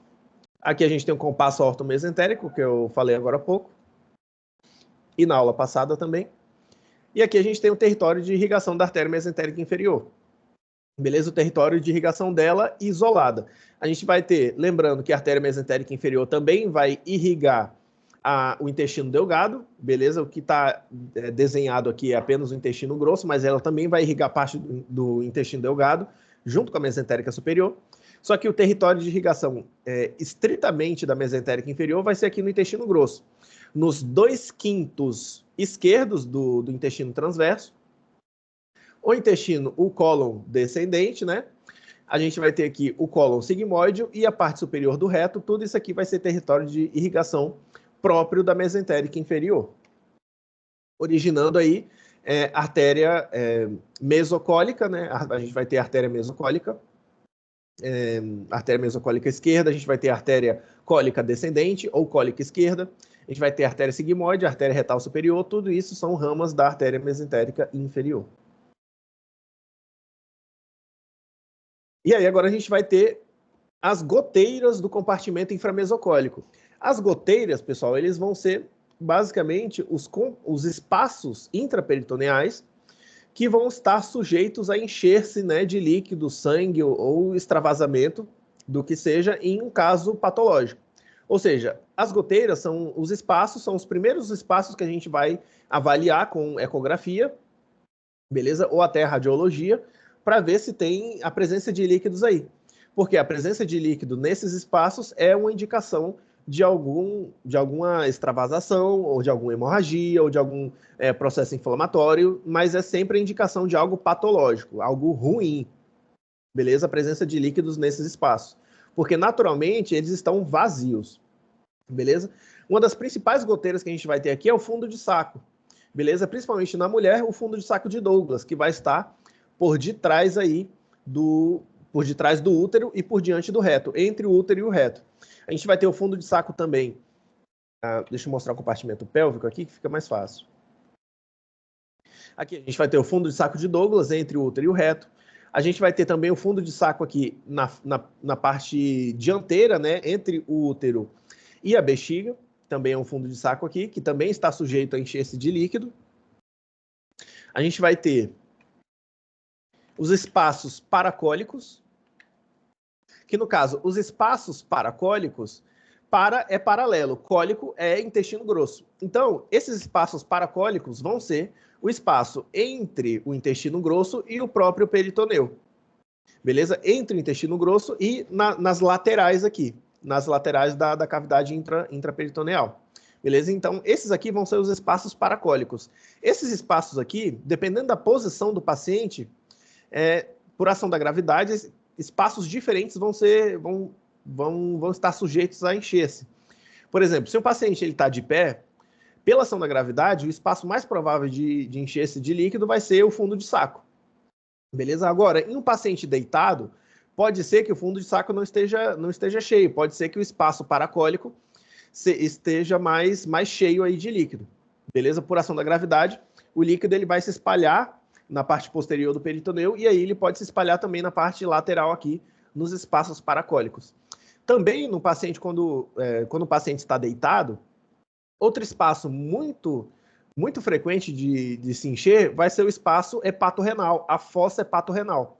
Aqui a gente tem um compasso ortomesentérico, que eu falei agora há pouco. E na aula passada também. E aqui a gente tem o território de irrigação da artéria mesentérica inferior. Beleza? O território de irrigação dela isolada. A gente vai ter, lembrando que a artéria mesentérica inferior também vai irrigar o intestino delgado, beleza? O que está desenhado aqui é apenas o intestino grosso, mas ela também vai irrigar parte do intestino delgado, junto com a mesentérica superior. Só que o território de irrigação estritamente da mesentérica inferior vai ser aqui no intestino grosso, nos 2/5 esquerdos do intestino transverso, o cólon descendente, né? A gente vai ter aqui o cólon sigmoide e a parte superior do reto. Tudo isso aqui vai ser território de irrigação próprio da mesentérica inferior, originando aí artéria mesocólica, né? A gente vai ter artéria mesocólica, artéria mesocólica esquerda, a gente vai ter artéria cólica descendente ou cólica esquerda, a gente vai ter artéria sigmoide, artéria retal superior, tudo isso são ramas da artéria mesentérica inferior. E aí agora a gente vai ter as goteiras do compartimento inframesocólico. As goteiras, pessoal, eles vão ser basicamente os espaços intraperitoneais que vão estar sujeitos a encher-se, né, de líquido, sangue ou extravasamento do que seja em um caso patológico. Ou seja, as goteiras são os primeiros espaços que a gente vai avaliar com ecografia, beleza? Ou até radiologia, para ver se tem a presença de líquidos aí. Porque a presença de líquido nesses espaços é uma indicação de alguma extravasação, ou de alguma hemorragia, ou de algum processo inflamatório, mas é sempre a indicação de algo patológico, algo ruim, beleza? A presença de líquidos nesses espaços. Porque, naturalmente, eles estão vazios, beleza? Uma das principais goteiras que a gente vai ter aqui é o fundo de saco, beleza? Principalmente na mulher, o fundo de saco de Douglas, que vai estar por detrás aí por detrás do útero e por diante do reto, entre o útero e o reto. A gente vai ter o fundo de saco também. Deixa eu mostrar o compartimento pélvico aqui, que fica mais fácil. Aqui a gente vai ter o fundo de saco de Douglas, entre o útero e o reto. A gente vai ter também o fundo de saco aqui na parte dianteira, né, entre o útero e a bexiga. Também é um fundo de saco aqui, que também está sujeito a encher-se de líquido. A gente vai ter os espaços paracólicos, que no caso, os espaços paracólicos, é paralelo, cólico é intestino grosso. Então, esses espaços paracólicos vão ser o espaço entre o intestino grosso e o próprio peritoneu. Beleza? Entre o intestino grosso e nas laterais aqui, nas laterais da cavidade intraperitoneal. Beleza? Então, esses aqui vão ser os espaços paracólicos. Esses espaços aqui, dependendo da posição do paciente, por ação da gravidade, espaços diferentes vão estar sujeitos a encher-se. Por exemplo, se o paciente está de pé, pela ação da gravidade, o espaço mais provável de encher-se de líquido vai ser o fundo de saco. Beleza? Agora, em um paciente deitado, pode ser que o fundo de saco não esteja cheio, pode ser que o espaço paracólico esteja mais cheio aí de líquido. Beleza? Por ação da gravidade, o líquido ele vai se espalhar na parte posterior do peritoneu, e aí ele pode se espalhar também na parte lateral aqui, nos espaços paracólicos. Também no paciente, quando o paciente está deitado, outro espaço muito frequente de se encher vai ser o espaço hepatorrenal, a fossa hepatorrenal.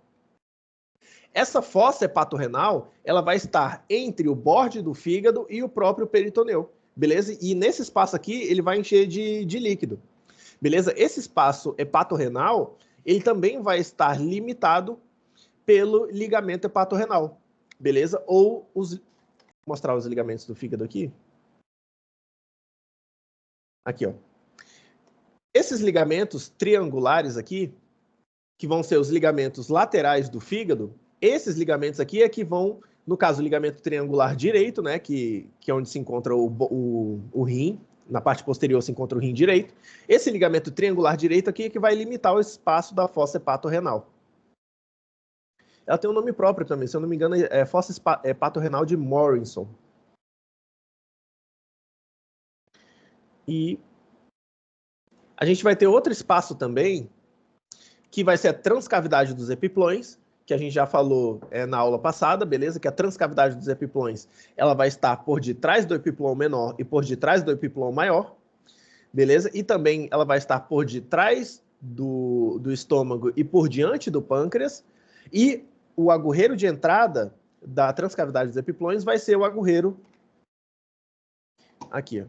Essa fossa hepatorrenal, ela vai estar entre o borde do fígado e o próprio peritoneu, beleza? E nesse espaço aqui, ele vai encher de líquido. Beleza? Esse espaço hepatorrenal, ele também vai estar limitado pelo ligamento hepatorrenal, beleza? Ou vou mostrar os ligamentos do fígado aqui. Aqui, ó. Esses ligamentos triangulares aqui, que vão ser os ligamentos laterais do fígado, esses ligamentos aqui é que vão, no caso, o ligamento triangular direito, né, que é onde se encontra o rim. Na parte posterior se encontra o rim direito. Esse ligamento triangular direito aqui é que vai limitar o espaço da fossa hepatorrenal. Ela tem um nome próprio também, se eu não me engano, é fossa hepatorrenal de Morrison. E a gente vai ter outro espaço também, que vai ser a transcavidade dos epiplões, que a gente já falou na aula passada, beleza? Que a transcavidade dos epiplões, ela vai estar por detrás do epiplão menor e por detrás do epiplão maior, beleza? E também ela vai estar por detrás do estômago e por diante do pâncreas, e o agulheiro de entrada da transcavidade dos epiplões vai ser o agulheiro aqui, ó.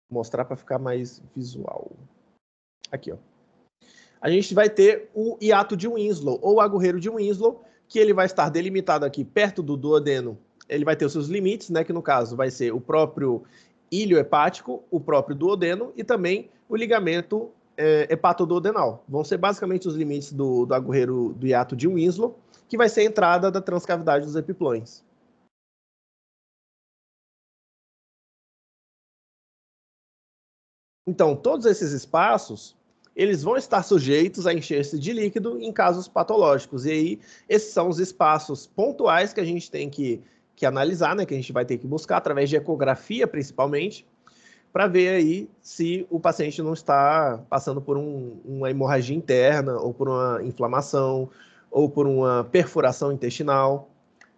Vou mostrar para ficar mais visual. Aqui, ó. A gente vai ter o hiato de Winslow, ou agulheiro de Winslow, que ele vai estar delimitado aqui perto do duodeno. Ele vai ter os seus limites, né, que no caso vai ser o próprio ilho hepático, o próprio duodeno e também o ligamento hepatoduodenal. Vão ser basicamente os limites do agorreiro do hiato de Winslow, que vai ser a entrada da transcavidade dos epiplões. Então, todos esses espaços, eles vão estar sujeitos a encher-se de líquido em casos patológicos. E aí, esses são os espaços pontuais que a gente tem que analisar, né, que a gente vai ter que buscar através de ecografia, principalmente, para ver aí se o paciente não está passando por uma hemorragia interna, ou por uma inflamação, ou por uma perfuração intestinal,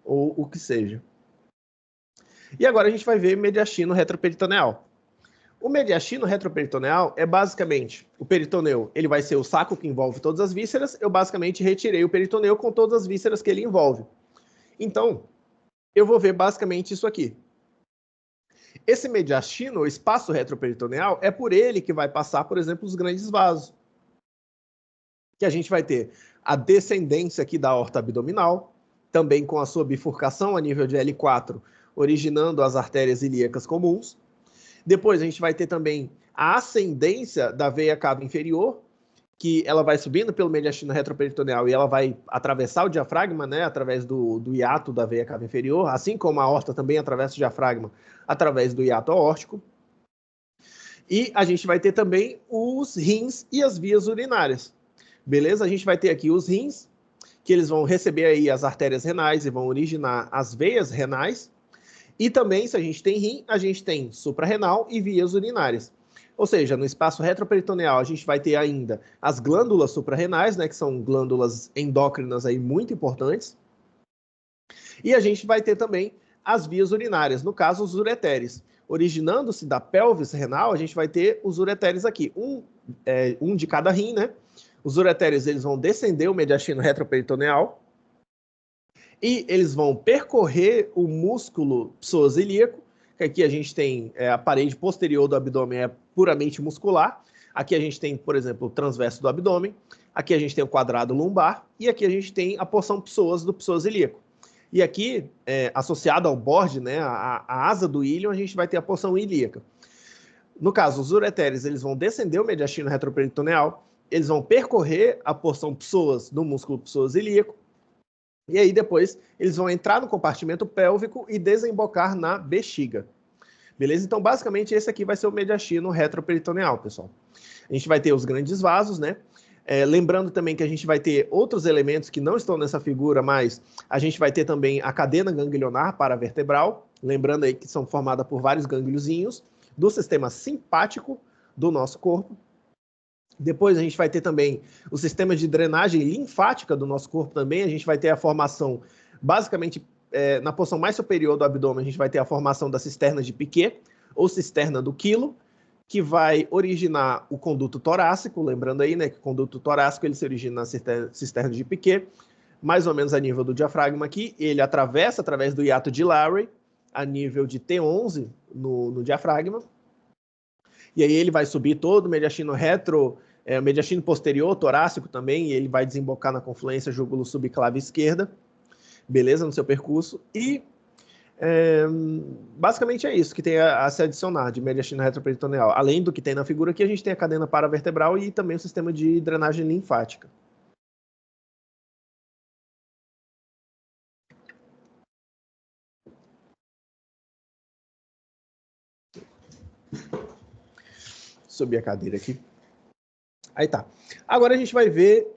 ou o que seja. E agora a gente vai ver mediastino retroperitoneal. O mediastino retroperitoneal é basicamente o peritoneu, ele vai ser o saco que envolve todas as vísceras, eu basicamente retirei o peritoneu com todas as vísceras que ele envolve. Então, eu vou ver basicamente isso aqui. Esse mediastino, o espaço retroperitoneal, é por ele que vai passar, por exemplo, os grandes vasos. Que a gente vai ter a descendência aqui da aorta abdominal, também com a sua bifurcação a nível de L4, originando as artérias ilíacas comuns. Depois a gente vai ter também a ascendência da veia cava inferior, que ela vai subindo pelo mediastino retroperitoneal e ela vai atravessar o diafragma, né, através do hiato da veia cava inferior, assim como a aorta também atravessa o diafragma através do hiato aórtico. E a gente vai ter também os rins e as vias urinárias. Beleza? A gente vai ter aqui os rins, que eles vão receber aí as artérias renais e vão originar as veias renais. E também, se a gente tem rim, a gente tem suprarrenal e vias urinárias. Ou seja, no espaço retroperitoneal, a gente vai ter ainda as glândulas suprarrenais, né, que são glândulas endócrinas aí muito importantes. E a gente vai ter também as vias urinárias, no caso, os ureteres. Originando-se da pelvis renal, a gente vai ter os ureteres aqui, um de cada rim, né? Os ureteres, eles vão descender o mediastino retroperitoneal, e eles vão percorrer o músculo psoas-ilíaco, que aqui a gente tem a parede posterior do abdômen é puramente muscular. Aqui a gente tem, por exemplo, o transverso do abdômen. Aqui a gente tem o quadrado lumbar. E aqui a gente tem a porção psoas do psoas-ilíaco. E aqui, associado ao borde, né, a asa do íleon, a gente vai ter a porção ilíaca. No caso, os ureteres, eles vão descender o mediastino retroperitoneal, eles vão percorrer a porção psoas do músculo psoas-ilíaco, e aí depois eles vão entrar no compartimento pélvico e desembocar na bexiga. Beleza? Então, basicamente, esse aqui vai ser o mediastino retroperitoneal, pessoal. A gente vai ter os grandes vasos, né? Lembrando também que a gente vai ter outros elementos que não estão nessa figura, mas a gente vai ter também a cadena ganglionar paravertebral, lembrando aí que são formadas por vários gangliozinhos do sistema simpático do nosso corpo. Depois a gente vai ter também o sistema de drenagem linfática do nosso corpo também. A gente vai ter a formação, basicamente, na porção mais superior do abdômen, a gente vai ter a formação da cisterna de Piquet, ou cisterna do quilo, que vai originar o conduto torácico, lembrando aí, né, que o conduto torácico ele se origina na cisterna de Piquet, mais ou menos a nível do diafragma aqui, ele atravessa através do hiato de Lowry, a nível de T11 no diafragma, e aí ele vai subir todo o mediastino o mediastino posterior, torácico também, e ele vai desembocar na confluência júgulo subclave esquerda, beleza, no seu percurso, e basicamente é isso que tem a se adicionar de mediastino retroperitoneal. Além do que tem na figura aqui, a gente tem a cadena paravertebral e também o sistema de drenagem linfática. Subir a cadeira aqui. Aí tá. Agora a gente vai ver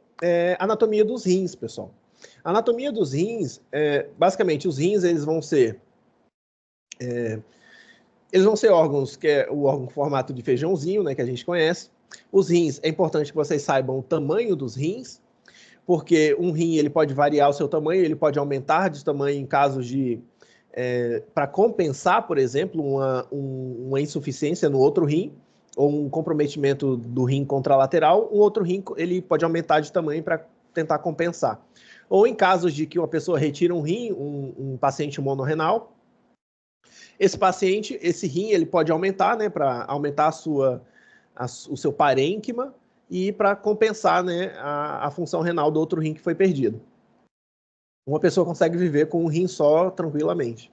anatomia dos rins, pessoal. A anatomia dos rins, basicamente, os rins eles vão ser órgãos, que é o órgão com formato de feijãozinho, né, que a gente conhece. Os rins, é importante que vocês saibam o tamanho dos rins, porque um rim ele pode variar o seu tamanho, ele pode aumentar de tamanho em casos de para compensar, por exemplo, uma insuficiência no outro rim, ou um comprometimento do rim contralateral, um outro rim ele pode aumentar de tamanho para tentar compensar. Ou em casos de que uma pessoa retira um rim, um paciente monorrenal, esse rim ele pode aumentar, né, para aumentar o seu parênquima e para compensar, né, a função renal do outro rim que foi perdido. Uma pessoa consegue viver com um rim só tranquilamente.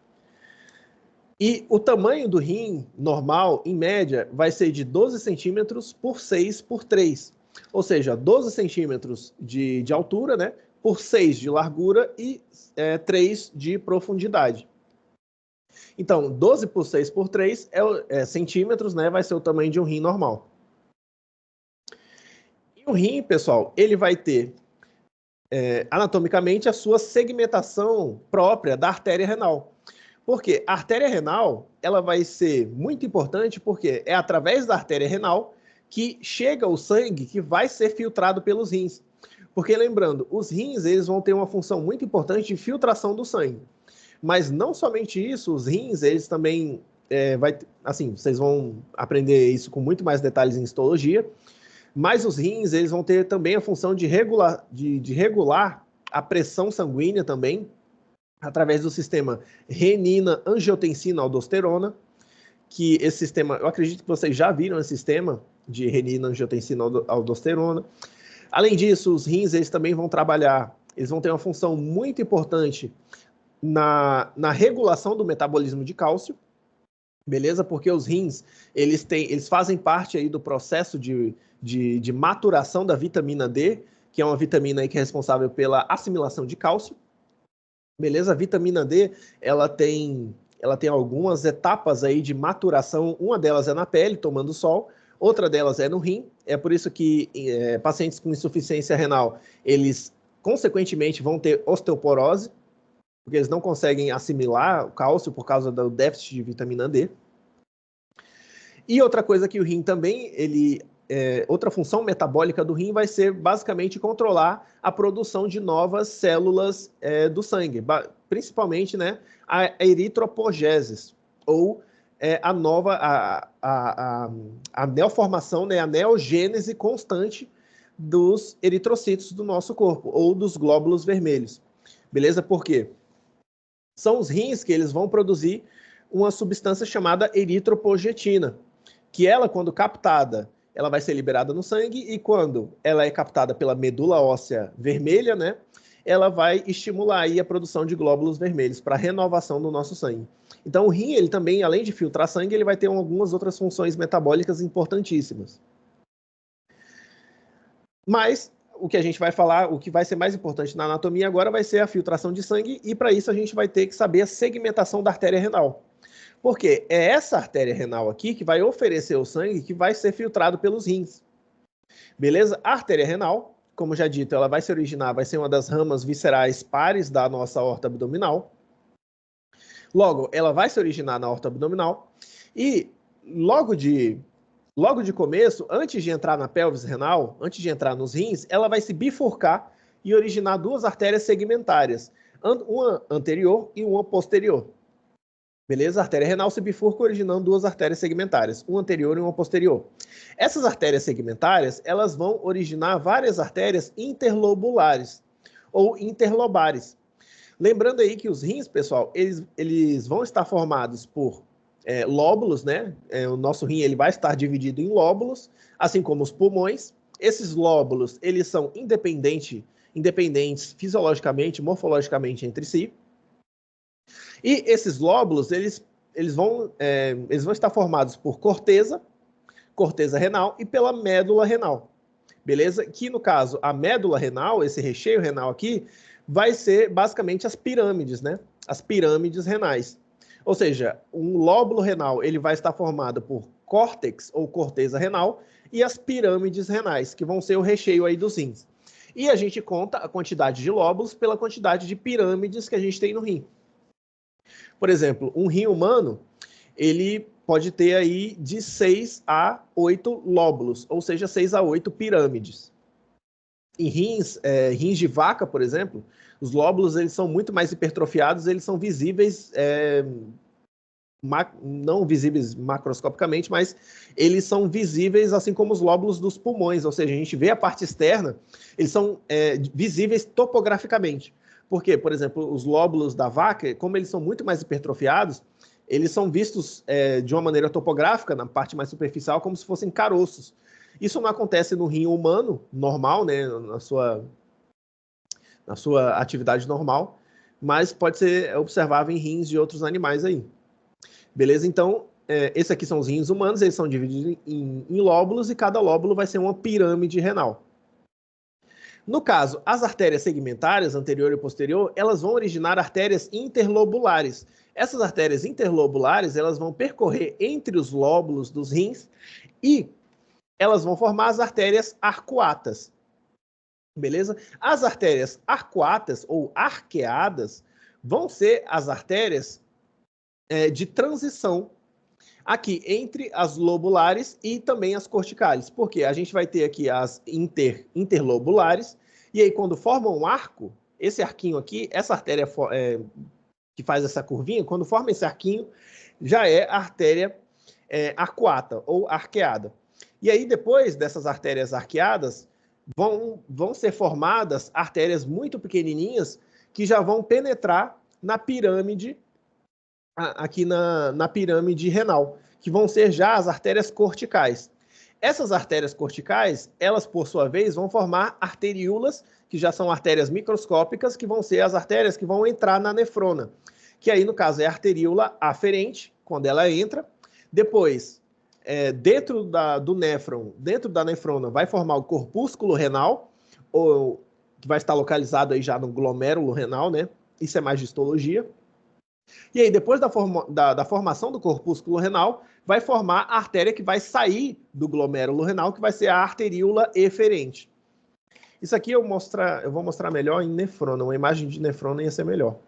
E o tamanho do rim normal, em média, vai ser de 12 centímetros por 6 por 3. Ou seja, 12 centímetros de altura, né? Por 6 de largura e 3 de profundidade. Então, 12 por 6 por 3 centímetros, né? Vai ser o tamanho de um rim normal. E o rim, pessoal, ele vai ter anatomicamente a sua segmentação própria da artéria renal. Porque a artéria renal, ela vai ser muito importante porque é através da artéria renal que chega o sangue que vai ser filtrado pelos rins. Porque lembrando, os rins eles vão ter uma função muito importante de filtração do sangue. Mas não somente isso, os rins eles também assim, vocês vão aprender isso com muito mais detalhes em histologia. Mas os rins eles vão ter também a função de regular a pressão sanguínea também, através do sistema renina-angiotensina-aldosterona, que esse sistema, eu acredito que vocês já viram esse sistema de renina-angiotensina-aldosterona. Além disso, os rins eles também vão trabalhar, eles vão ter uma função muito importante na regulação do metabolismo de cálcio, beleza? Porque os rins, eles fazem parte aí do processo de maturação da vitamina D, que é uma vitamina aí que é responsável pela assimilação de cálcio. Beleza? A vitamina D, ela tem algumas etapas aí de maturação. Uma delas é na pele, tomando sol. Outra delas é no rim. É por isso que pacientes com insuficiência renal, eles, consequentemente, vão ter osteoporose, porque eles não conseguem assimilar o cálcio por causa do déficit de vitamina D. E outra coisa que o rim também, outra função metabólica do rim vai ser basicamente controlar a produção de novas células do sangue, principalmente, né, a eritropogese, ou a neoformação, né, a neogênese constante dos eritrocitos do nosso corpo, ou dos glóbulos vermelhos. Beleza? Por quê? São os rins que eles vão produzir uma substância chamada eritropoietina, que ela, quando captada, ela vai ser liberada no sangue, e quando ela é captada pela medula óssea vermelha, né, ela vai estimular aí a produção de glóbulos vermelhos para renovação do nosso sangue. Então o rim, ele também, além de filtrar sangue, ele vai ter algumas outras funções metabólicas importantíssimas. Mas o que a gente vai falar, o que vai ser mais importante na anatomia agora vai ser a filtração de sangue, e para isso a gente vai ter que saber a segmentação da artéria renal. Porque é essa artéria renal aqui que vai oferecer o sangue que vai ser filtrado pelos rins. Beleza? A artéria renal, como já dito, ela vai se originar, vai ser uma das ramas viscerais pares da nossa aorta abdominal. Logo, ela vai se originar na aorta abdominal e logo de começo, antes de entrar na pelvis renal, antes de entrar nos rins, ela vai se bifurcar e originar duas artérias segmentárias, uma anterior e uma posterior. Beleza? A artéria renal se bifurca originando duas artérias segmentárias, uma anterior e uma posterior. Essas artérias segmentárias, elas vão originar várias artérias interlobulares ou interlobares. Lembrando aí que os rins, pessoal, eles vão estar formados por lóbulos, né? O nosso rim ele vai estar dividido em lóbulos, assim como os pulmões. Esses lóbulos, eles são independentes fisiologicamente, morfologicamente entre si. E esses lóbulos, eles vão estar formados por corteza renal e pela médula renal. Beleza? Que no caso, a médula renal, esse recheio renal aqui, vai ser basicamente as pirâmides, né? As pirâmides renais. Ou seja, um lóbulo renal ele vai estar formado por córtex ou corteza renal e as pirâmides renais, que vão ser o recheio aí dos rins. E a gente conta a quantidade de lóbulos pela quantidade de pirâmides que a gente tem no rim. Por exemplo, um rim humano, ele pode ter aí de 6 a 8 lóbulos, ou seja, 6 a 8 pirâmides. Em rins de vaca, por exemplo, os lóbulos eles são muito mais hipertrofiados, eles são visíveis, não visíveis macroscopicamente, mas eles são visíveis assim como os lóbulos dos pulmões, ou seja, a gente vê a parte externa, eles são visíveis topograficamente. Porque, por exemplo, os lóbulos da vaca, como eles são muito mais hipertrofiados, eles são vistos de uma maneira topográfica, na parte mais superficial, como se fossem caroços. Isso não acontece no rim humano, normal, né, na sua atividade normal, mas pode ser observável em rins de outros animais aí. Beleza? Então, esses aqui são os rins humanos, eles são divididos em lóbulos e cada lóbulo vai ser uma pirâmide renal. No caso, as artérias segmentárias, anterior e posterior, elas vão originar artérias interlobulares. Essas artérias interlobulares, elas vão percorrer entre os lóbulos dos rins e elas vão formar as artérias arcuatas. Beleza? As artérias arcuatas ou arqueadas vão ser as artérias de transição aqui entre as lobulares e também as corticais. Porque a gente vai ter aqui as interlobulares, e aí quando formam um arco, esse arquinho aqui, essa artéria que faz essa curvinha, quando forma esse arquinho, já é a artéria arcuata ou arqueada. E aí depois dessas artérias arqueadas, vão ser formadas artérias muito pequenininhas que já vão penetrar na pirâmide, aqui na pirâmide renal, que vão ser já as artérias corticais. Essas artérias corticais, elas por sua vez vão formar arteríolas, que já são artérias microscópicas, que vão ser as artérias que vão entrar na nefrona, que aí no caso é a arteríola aferente, quando ela entra. Depois, dentro do néfron, dentro da nefrona, vai formar o corpúsculo renal, que vai estar localizado aí já no glomérulo renal, né? Isso é mais de histologia. E aí, depois da formação do corpúsculo renal, vai formar a artéria que vai sair do glomérulo renal, que vai ser a arteríola eferente. Isso aqui eu vou mostrar melhor em nefrona. Uma imagem de nefrona ia ser melhor.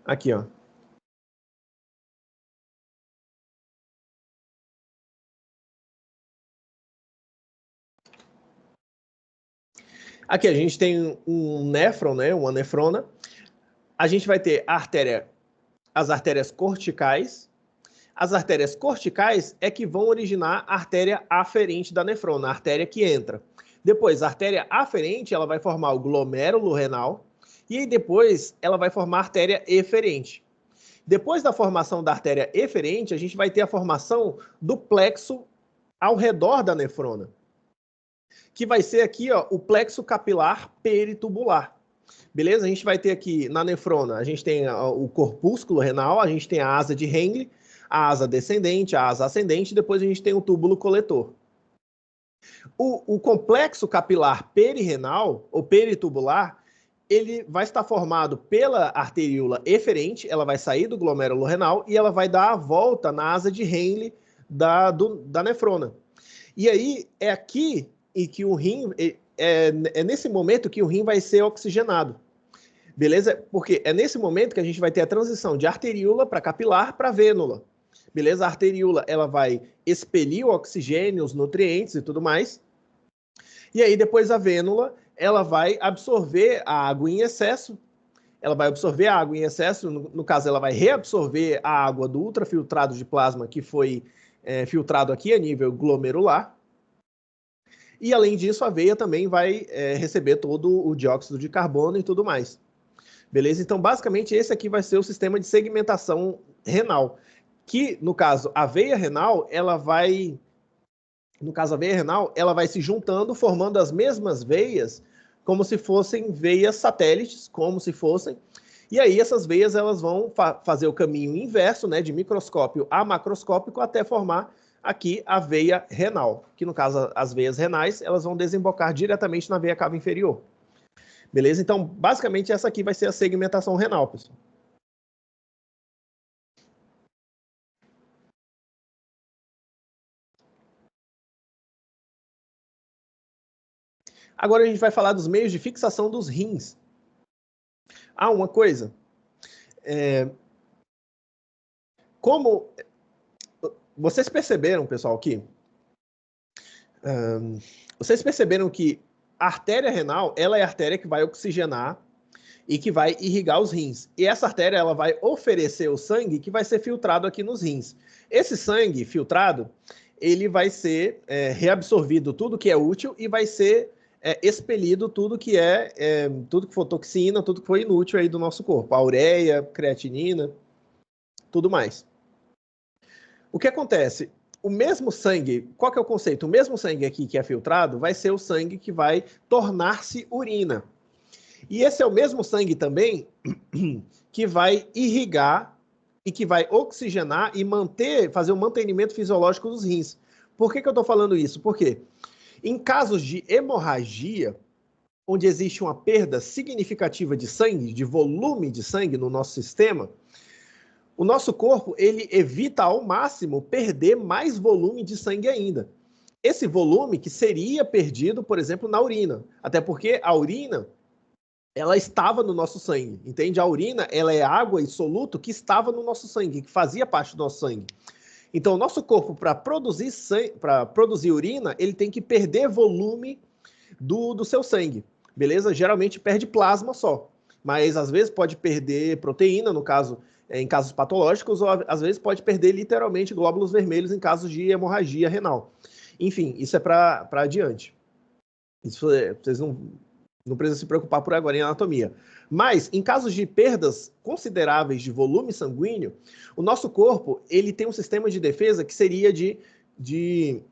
Aqui, ó. Aqui a gente tem um néfron, né, uma nefrona. A gente vai ter as artérias corticais. As artérias corticais é que vão originar a artéria aferente da nefrona, a artéria que entra. Depois, a artéria aferente, ela vai formar o glomérulo renal. E aí depois, ela vai formar a artéria eferente. Depois da formação da artéria eferente, a gente vai ter a formação do plexo ao redor da nefrona, que vai ser aqui, ó, o plexo capilar peritubular. Beleza? A gente vai ter aqui na nefrona, a gente tem o corpúsculo renal, a gente tem a asa de Henle, a asa descendente, a asa ascendente, depois a gente tem o túbulo coletor. O complexo capilar perirenal, ou peritubular, ele vai estar formado pela arteríola eferente, ela vai sair do glomérulo renal e ela vai dar a volta na asa de Henle da nefrona. E aí é aqui e que o rim, é nesse momento que o rim vai ser oxigenado. Beleza? Porque é nesse momento que a gente vai ter a transição de arteríola para capilar para vênula. Beleza? A arteríola, ela vai expelir o oxigênio, os nutrientes e tudo mais. E aí depois a vênula, ela vai absorver a água em excesso. Ela vai absorver a água em excesso, no caso ela vai reabsorver a água do ultrafiltrado de plasma que foi filtrado aqui a nível glomerular. E além disso, a veia também vai receber todo o dióxido de carbono e tudo mais. Beleza? Então, basicamente, esse aqui vai ser o sistema de segmentação renal. Que, no caso, a veia renal, ela vai se juntando, formando as mesmas veias, como se fossem veias satélites, E aí, essas veias, elas vão fazer o caminho inverso, né, de microscópio a macroscópico, até formar aqui a veia renal, que no caso as veias renais, elas vão desembocar diretamente na veia cava inferior. Beleza? Então, basicamente, essa aqui vai ser a segmentação renal, pessoal. Agora a gente vai falar dos meios de fixação dos rins. Ah, uma coisa. Como vocês perceberam, pessoal, vocês perceberam que a artéria renal, ela é a artéria que vai oxigenar e que vai irrigar os rins. E essa artéria, ela vai oferecer o sangue que vai ser filtrado aqui nos rins. Esse sangue filtrado, ele vai ser reabsorvido tudo que é útil e vai ser expelido tudo que for toxina, tudo que for inútil aí do nosso corpo. A ureia, creatinina, tudo mais. O que acontece? O mesmo sangue, qual que é o conceito? O mesmo sangue aqui que é filtrado vai ser o sangue que vai tornar-se urina. E esse é o mesmo sangue também que vai irrigar e que vai oxigenar e fazer o mantenimento fisiológico dos rins. Por que eu estou falando isso? Porque em casos de hemorragia, onde existe uma perda significativa de sangue, de volume de sangue no nosso sistema, o nosso corpo ele evita ao máximo perder mais volume de sangue ainda. Esse volume que seria perdido, por exemplo, na urina. Até porque a urina, ela estava no nosso sangue, entende? A urina, ela é água e soluto que estava no nosso sangue, que fazia parte do nosso sangue. Então, o nosso corpo, para produzir urina, ele tem que perder volume do seu sangue, beleza? Geralmente perde plasma só, mas às vezes pode perder proteína, no caso, em casos patológicos, ou às vezes pode perder literalmente glóbulos vermelhos em casos de hemorragia renal. Enfim, isso é para adiante. Isso vocês não precisam se preocupar por agora em anatomia. Mas, em casos de perdas consideráveis de volume sanguíneo, o nosso corpo ele tem um sistema de defesa que seria de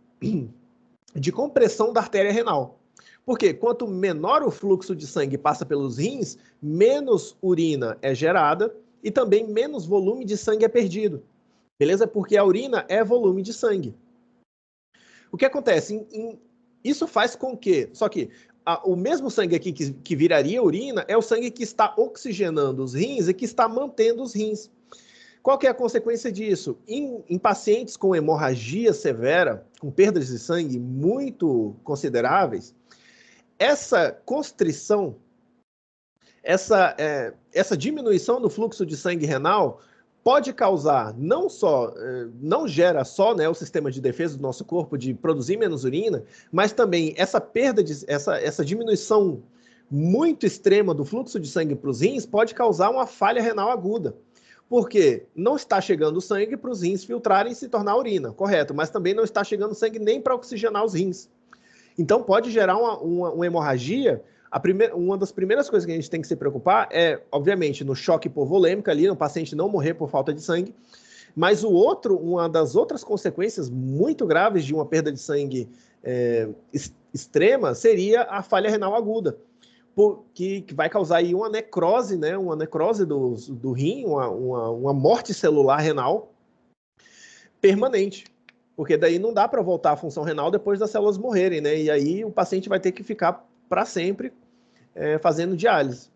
compressão da artéria renal. Porque quanto menor o fluxo de sangue passa pelos rins, menos urina é gerada e também menos volume de sangue é perdido. Beleza? Porque a urina é volume de sangue. O que acontece? Isso faz com que... Só que o mesmo sangue aqui que viraria urina é o sangue que está oxigenando os rins e que está mantendo os rins. Qual que é a consequência disso? Em pacientes com hemorragia severa, com perdas de sangue muito consideráveis, essa constrição, essa diminuição do fluxo de sangue renal pode causar não gera só, né, o sistema de defesa do nosso corpo de produzir menos urina, mas também essa perda, essa diminuição muito extrema do fluxo de sangue para os rins pode causar uma falha renal aguda. Porque não está chegando sangue para os rins filtrarem e se tornar urina, correto, mas também não está chegando sangue nem para oxigenar os rins. Então pode gerar uma hemorragia. Uma das primeiras coisas que a gente tem que se preocupar é, obviamente, no choque hipovolêmico ali, no paciente não morrer por falta de sangue, mas uma das outras consequências muito graves de uma perda de sangue extrema seria a falha renal aguda, que vai causar aí uma necrose, né, uma necrose do rim, uma morte celular renal permanente. Porque daí não dá para voltar à função renal depois das células morrerem, né? E aí o paciente vai ter que ficar para sempre fazendo diálise.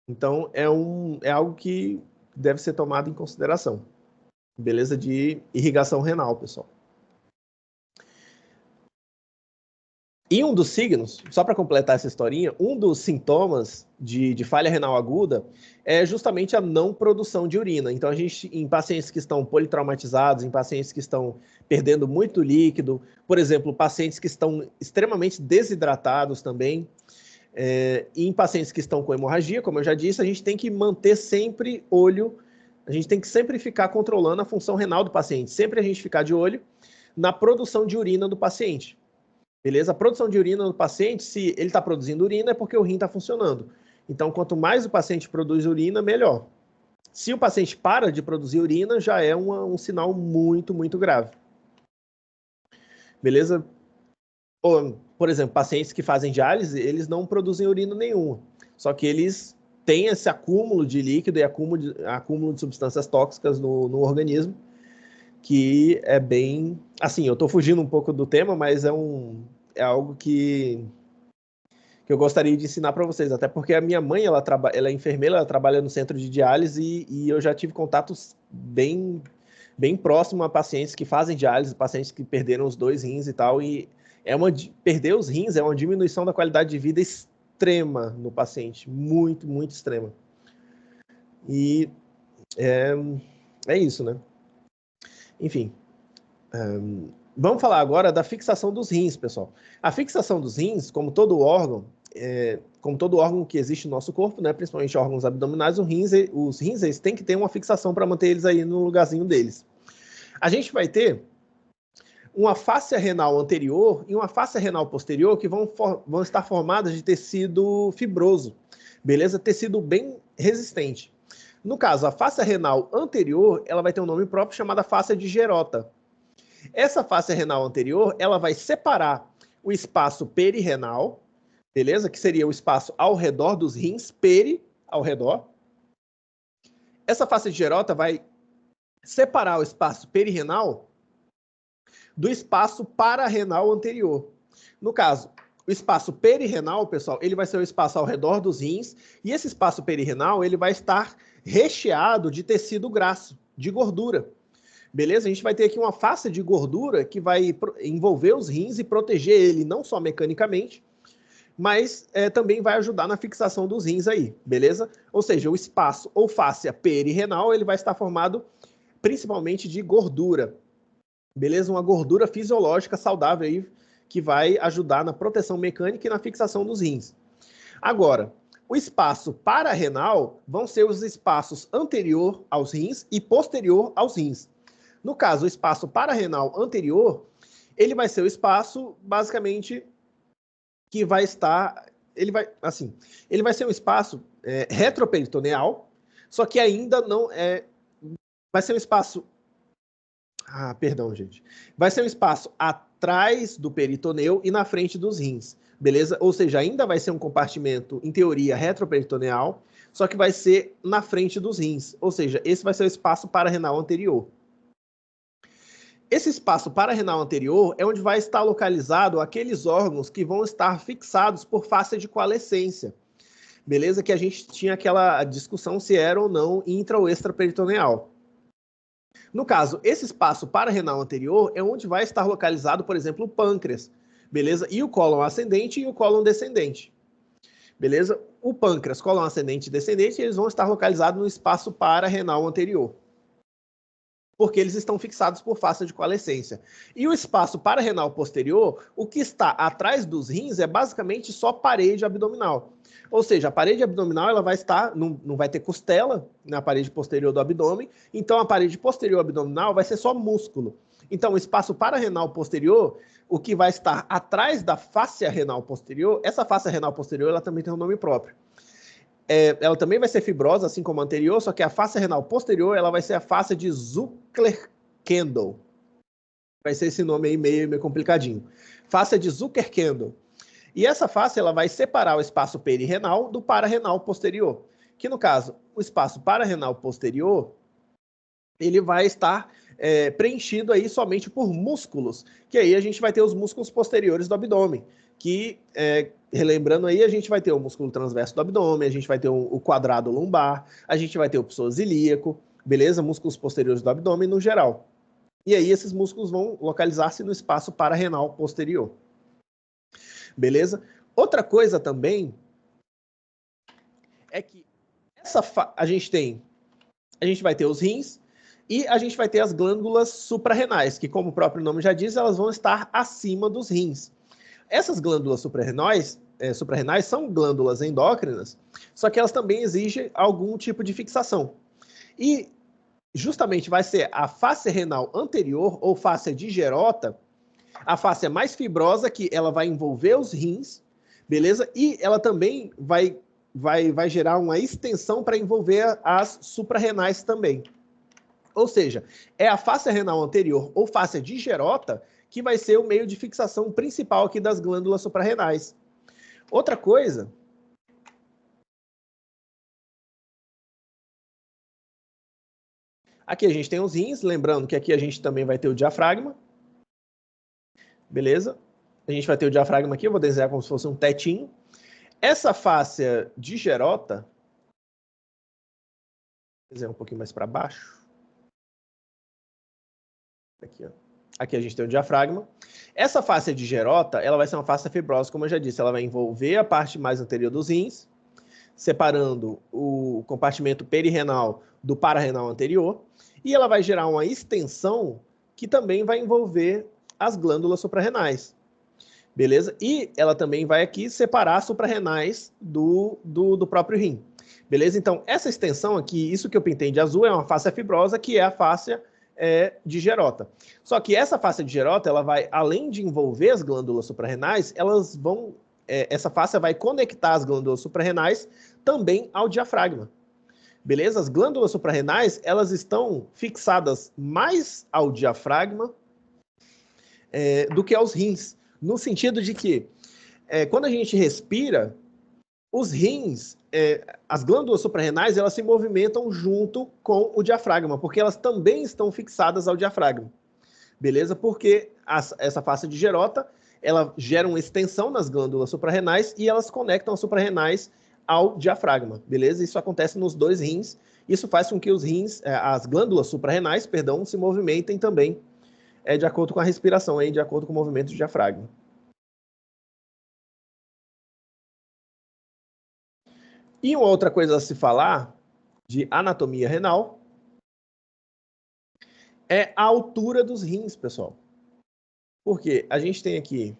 Então, é algo que deve ser tomado em consideração. Beleza? De irrigação renal, pessoal. E um dos signos, só para completar essa historinha, um dos sintomas de falha renal aguda é justamente a não produção de urina. Então, em pacientes que estão politraumatizados, em pacientes que estão perdendo muito líquido, por exemplo, pacientes que estão extremamente desidratados também, e em pacientes que estão com hemorragia, como eu já disse, a gente tem que manter sempre a gente tem que sempre ficar controlando a função renal do paciente, sempre a gente ficar de olho na produção de urina do paciente. Beleza? A produção de urina no paciente, se ele está produzindo urina, é porque o rim está funcionando. Então, quanto mais o paciente produz urina, melhor. Se o paciente para de produzir urina, já é um sinal muito, muito grave. Beleza? Por exemplo, pacientes que fazem diálise, eles não produzem urina nenhuma. Só que eles têm esse acúmulo de líquido e acúmulo de substâncias tóxicas no organismo, que é bem... Assim, eu estou fugindo um pouco do tema, mas é algo que eu gostaria de ensinar para vocês, até porque a minha mãe, ela é enfermeira, ela trabalha no centro de diálise e eu já tive contatos bem próximos a pacientes que fazem diálise, pacientes que perderam os 2 rins e tal, e perder os rins é uma diminuição da qualidade de vida extrema no paciente, muito, muito extrema. E é isso, né? Enfim, vamos falar agora da fixação dos rins, pessoal. A fixação dos rins, como todo órgão que existe no nosso corpo, né, principalmente órgãos abdominais, os rins eles têm que ter uma fixação para manter eles aí no lugarzinho deles. A gente vai ter uma fáscia renal anterior e uma fáscia renal posterior que vão estar formadas de tecido fibroso, beleza? Tecido bem resistente. No caso, a fáscia renal anterior, ela vai ter um nome próprio chamada fáscia de Gerota. Essa fáscia renal anterior, ela vai separar o espaço perirenal, beleza? Que seria o espaço ao redor dos rins, ao redor. Essa fáscia de Gerota vai separar o espaço perirenal do espaço pararenal anterior. No caso, o espaço perirenal, pessoal, ele vai ser o espaço ao redor dos rins, e esse espaço perirenal, ele vai estar recheado de tecido graxo, de gordura. Beleza? A gente vai ter aqui uma fáscia de gordura que vai envolver os rins e proteger ele, não só mecanicamente, mas também vai ajudar na fixação dos rins aí, beleza? Ou seja, o espaço ou fáscia perirenal, ele vai estar formado principalmente de gordura, beleza? Uma gordura fisiológica saudável aí, que vai ajudar na proteção mecânica e na fixação dos rins. Agora, o espaço pararenal vão ser os espaços anterior aos rins e posterior aos rins. No caso, o espaço pararenal anterior, ele vai ser o espaço, basicamente, que vai estar... Ele vai ser um espaço retroperitoneal, só que ainda não é... Vai ser um espaço... perdão, gente. Vai ser um espaço atrás do peritoneu e na frente dos rins, beleza? Ou seja, ainda vai ser um compartimento, em teoria, retroperitoneal, só que vai ser na frente dos rins. Ou seja, esse vai ser o espaço pararenal anterior. Esse espaço pararenal anterior é onde vai estar localizado aqueles órgãos que vão estar fixados por fáscia de coalescência. Beleza? Que a gente tinha aquela discussão se era ou não intra ou extraperitoneal. No caso, esse espaço pararenal anterior é onde vai estar localizado, por exemplo, o pâncreas. Beleza? E o cólon ascendente e o cólon descendente. Beleza? O pâncreas, cólon ascendente e descendente, eles vão estar localizados no espaço pararenal anterior, porque eles estão fixados por fáscia de coalescência. E o espaço pararenal posterior, o que está atrás dos rins é basicamente só parede abdominal. Ou seja, a parede abdominal ela vai estar, não vai ter costela na parede posterior do abdômen, então a parede posterior abdominal vai ser só músculo. Então o espaço pararenal posterior, o que vai estar atrás da fáscia renal posterior, essa fáscia renal posterior ela também tem um nome próprio. Ela também vai ser fibrosa, assim como a anterior, só que a fáscia renal posterior ela vai ser a fáscia de Zucker-Kendall. Vai ser esse nome aí meio complicadinho. Fáscia de Zucker-Kendall. E essa fáscia ela vai separar o espaço perirenal do pararenal posterior. Que no caso, o espaço pararenal posterior, ele vai estar preenchido aí somente por músculos. Que aí a gente vai ter os músculos posteriores do abdômen. Que, relembrando aí, a gente vai ter o músculo transverso do abdômen, a gente vai ter o quadrado lombar, a gente vai ter o psoas ilíaco, beleza? Músculos posteriores do abdômen no geral. E aí esses músculos vão localizar-se no espaço pararenal posterior. Beleza? Outra coisa também é que a gente vai ter os rins e a gente vai ter as glândulas suprarrenais, que como o próprio nome já diz, elas vão estar acima dos rins. Essas glândulas suprarrenais são glândulas endócrinas, só que elas também exigem algum tipo de fixação. E justamente vai ser a fáscia renal anterior ou fáscia de Gerota, a fáscia mais fibrosa, que ela vai envolver os rins, beleza? E ela também vai gerar uma extensão para envolver as suprarrenais também. Ou seja, é a fáscia renal anterior ou fáscia de Gerota que vai ser o meio de fixação principal aqui das glândulas suprarrenais. Outra coisa... Aqui a gente tem os rins, lembrando que aqui a gente também vai ter o diafragma. Beleza? A gente vai ter o diafragma aqui, eu vou desenhar como se fosse um tetinho. Essa fáscia de Gerota... Vou desenhar um pouquinho mais para baixo. Aqui, ó. Aqui a gente tem o diafragma. Essa fáscia de Gerota, ela vai ser uma fáscia fibrosa, como eu já disse. Ela vai envolver a parte mais anterior dos rins, separando o compartimento perirenal do pararenal anterior. E ela vai gerar uma extensão que também vai envolver as glândulas suprarrenais. Beleza? E ela também vai aqui separar as suprarrenais do próprio rim. Beleza? Então, essa extensão aqui, isso que eu pintei de azul, é uma fáscia fibrosa, que é a fáscia de Gerota. Só que essa fáscia de Gerota, ela vai, além de envolver as glândulas suprarrenais, essa fáscia vai conectar as glândulas suprarrenais também ao diafragma. beleza? As glândulas suprarrenais, elas estão fixadas mais ao diafragma do que aos rins, no sentido de que quando a gente respira, os rins, as glândulas suprarrenais, elas se movimentam junto com o diafragma, porque elas também estão fixadas ao diafragma, beleza? Porque essa face de Gerota, ela gera uma extensão nas glândulas suprarrenais e elas conectam as suprarrenais ao diafragma, beleza? Isso acontece nos dois rins, isso faz com que os rins, as glândulas suprarrenais, perdão, se movimentem também de acordo com a respiração, de acordo com o movimento do diafragma. E uma outra coisa a se falar de anatomia renal é a altura dos rins, pessoal. Porque a gente tem aqui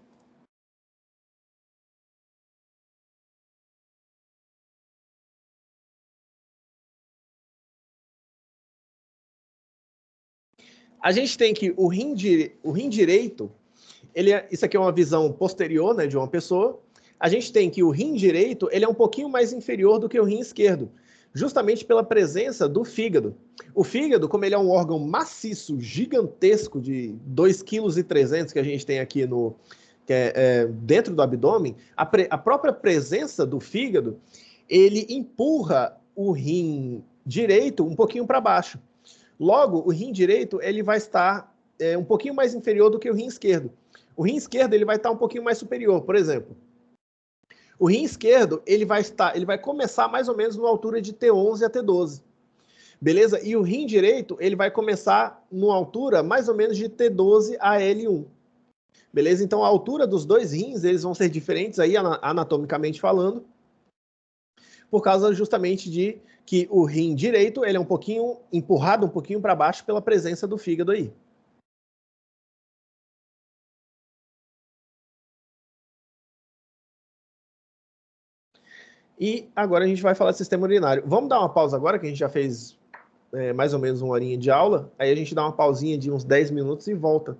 que o rim direito, isso aqui é uma visão posterior, né, de uma pessoa. A gente tem que o rim direito, ele é um pouquinho mais inferior do que o rim esquerdo, justamente pela presença do fígado. O fígado, como ele é um órgão maciço, gigantesco, de 2,3 kg que a gente tem aqui dentro do abdômen, a própria presença do fígado, ele empurra o rim direito um pouquinho para baixo. Logo, o rim direito ele vai estar um pouquinho mais inferior do que o rim esquerdo. O rim esquerdo ele vai estar um pouquinho mais superior. Por exemplo, o rim esquerdo ele vai começar mais ou menos na altura de T11 a T12. Beleza? E o rim direito ele vai começar numa altura mais ou menos de T12 a L1. Beleza? Então a altura dos dois rins eles vão ser diferentes aí anatomicamente falando, por causa justamente de que o rim direito ele é um pouquinho empurrado um pouquinho para baixo pela presença do fígado aí. E agora a gente vai falar de sistema urinário. Vamos dar uma pausa agora, que a gente já fez mais ou menos uma horinha de aula. Aí a gente dá uma pausinha de uns 10 minutos e volta